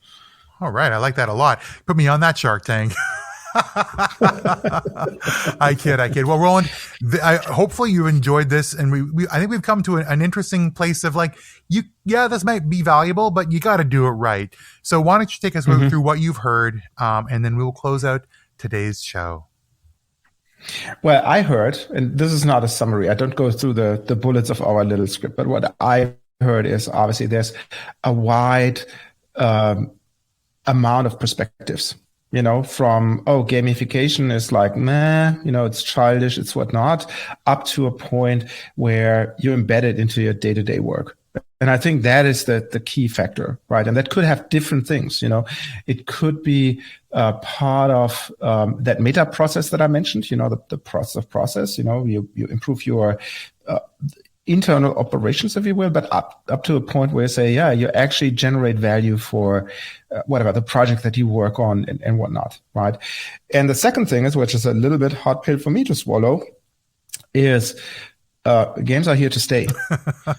[SPEAKER 1] All right. I like that a lot. Put me on that Shark Tank. I kid. Well, Roland, hopefully you enjoyed this. And I think we've come to an interesting place of this might be valuable, but you got to do it right. So why don't you take us through what you've heard, and then we will close out today's show.
[SPEAKER 2] Well, I heard, and this is not a summary, I don't go through the bullets of our little script, but what I heard is obviously there's a wide amount of perspectives, from, gamification is meh, it's childish, it's whatnot, up to a point where you embed it into your day-to-day work. And I think that is the key factor, right? And that could have different things, It could be part of that meta process that I mentioned, the process of process, you improve your internal operations, if you will, but up to a point where you say, yeah, you actually generate value for whatever the project that you work on and whatnot, right? And the second thing is, which is a little bit hard pill for me to swallow, is games are here to stay,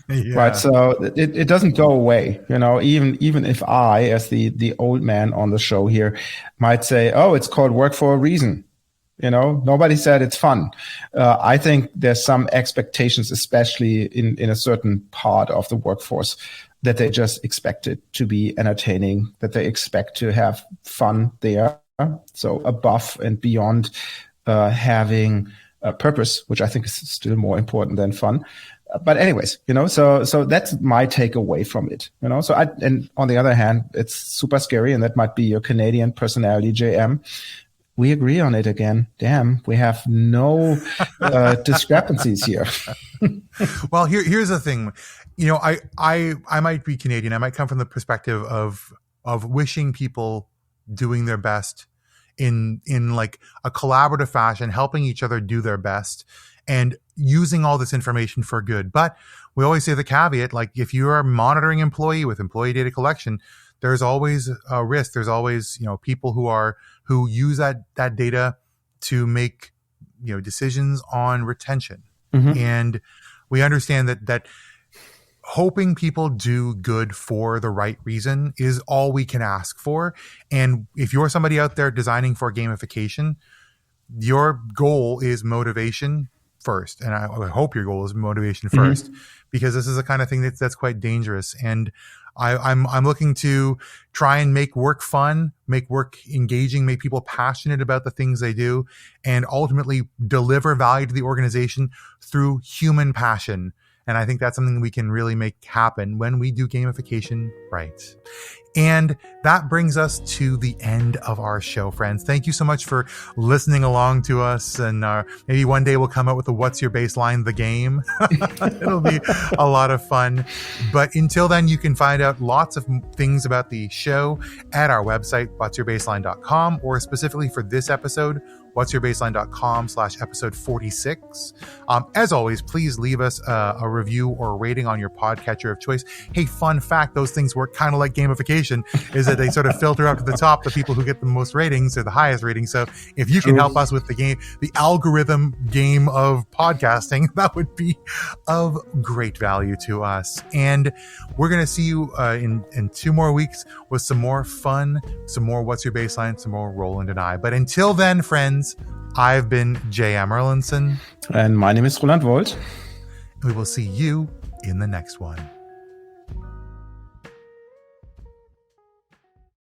[SPEAKER 1] Yeah.
[SPEAKER 2] right? So it doesn't go away, even if I, as the old man on the show here, might say, oh, it's called work for a reason. Nobody said it's fun. I think there's some expectations, especially in a certain part of the workforce, that they just expect it to be entertaining, that they expect to have fun there. So above and beyond having a purpose, which I think is still more important than fun. But anyways, so that's my takeaway from it, So and on the other hand, it's super scary, and that might be your Canadian personality, JM. We agree on it again. Damn, we have no discrepancies here.
[SPEAKER 1] Well, here's the thing. I might be Canadian. I might come from the perspective of wishing people doing their best in like a collaborative fashion, helping each other do their best and using all this information for good. But we always say the caveat, like if you are a monitoring employee with employee data collection, there's always a risk. There's always, people who use that data to make, decisions on retention.
[SPEAKER 2] Mm-hmm.
[SPEAKER 1] And we understand that hoping people do good for the right reason is all we can ask for. And if you're somebody out there designing for gamification, your goal is motivation first. And I hope your goal is motivation first, because this is the kind of thing that's quite dangerous. And I'm looking to try and make work fun, make work engaging, make people passionate about the things they do, and ultimately deliver value to the organization through human passion. And I think that's something we can really make happen when we do gamification right. And that brings us to the end of our show, friends. Thank you so much for listening along to us. And maybe one day we'll come out with a What's Your Baseline, the game. It'll be a lot of fun. But until then, you can find out lots of things about the show at our website, what'syourbaseline.com, or specifically for this episode, what'syourbaseline.com/episode 46. As always, please leave us a review or a rating on your podcatcher of choice. Hey, fun fact, those things work kind of like gamification, is that they sort of filter up to the top the people who get the most ratings or the highest ratings. So if you can help us with the algorithm game of podcasting, that would be of great value to us. And we're going to see you in 2 more weeks with some more fun, some more What's Your Baseline, some more Roland and I. But until then, friends, I've been J.M. Erlinson.
[SPEAKER 2] And my name is Roland Wold.
[SPEAKER 1] We will see you in the next one.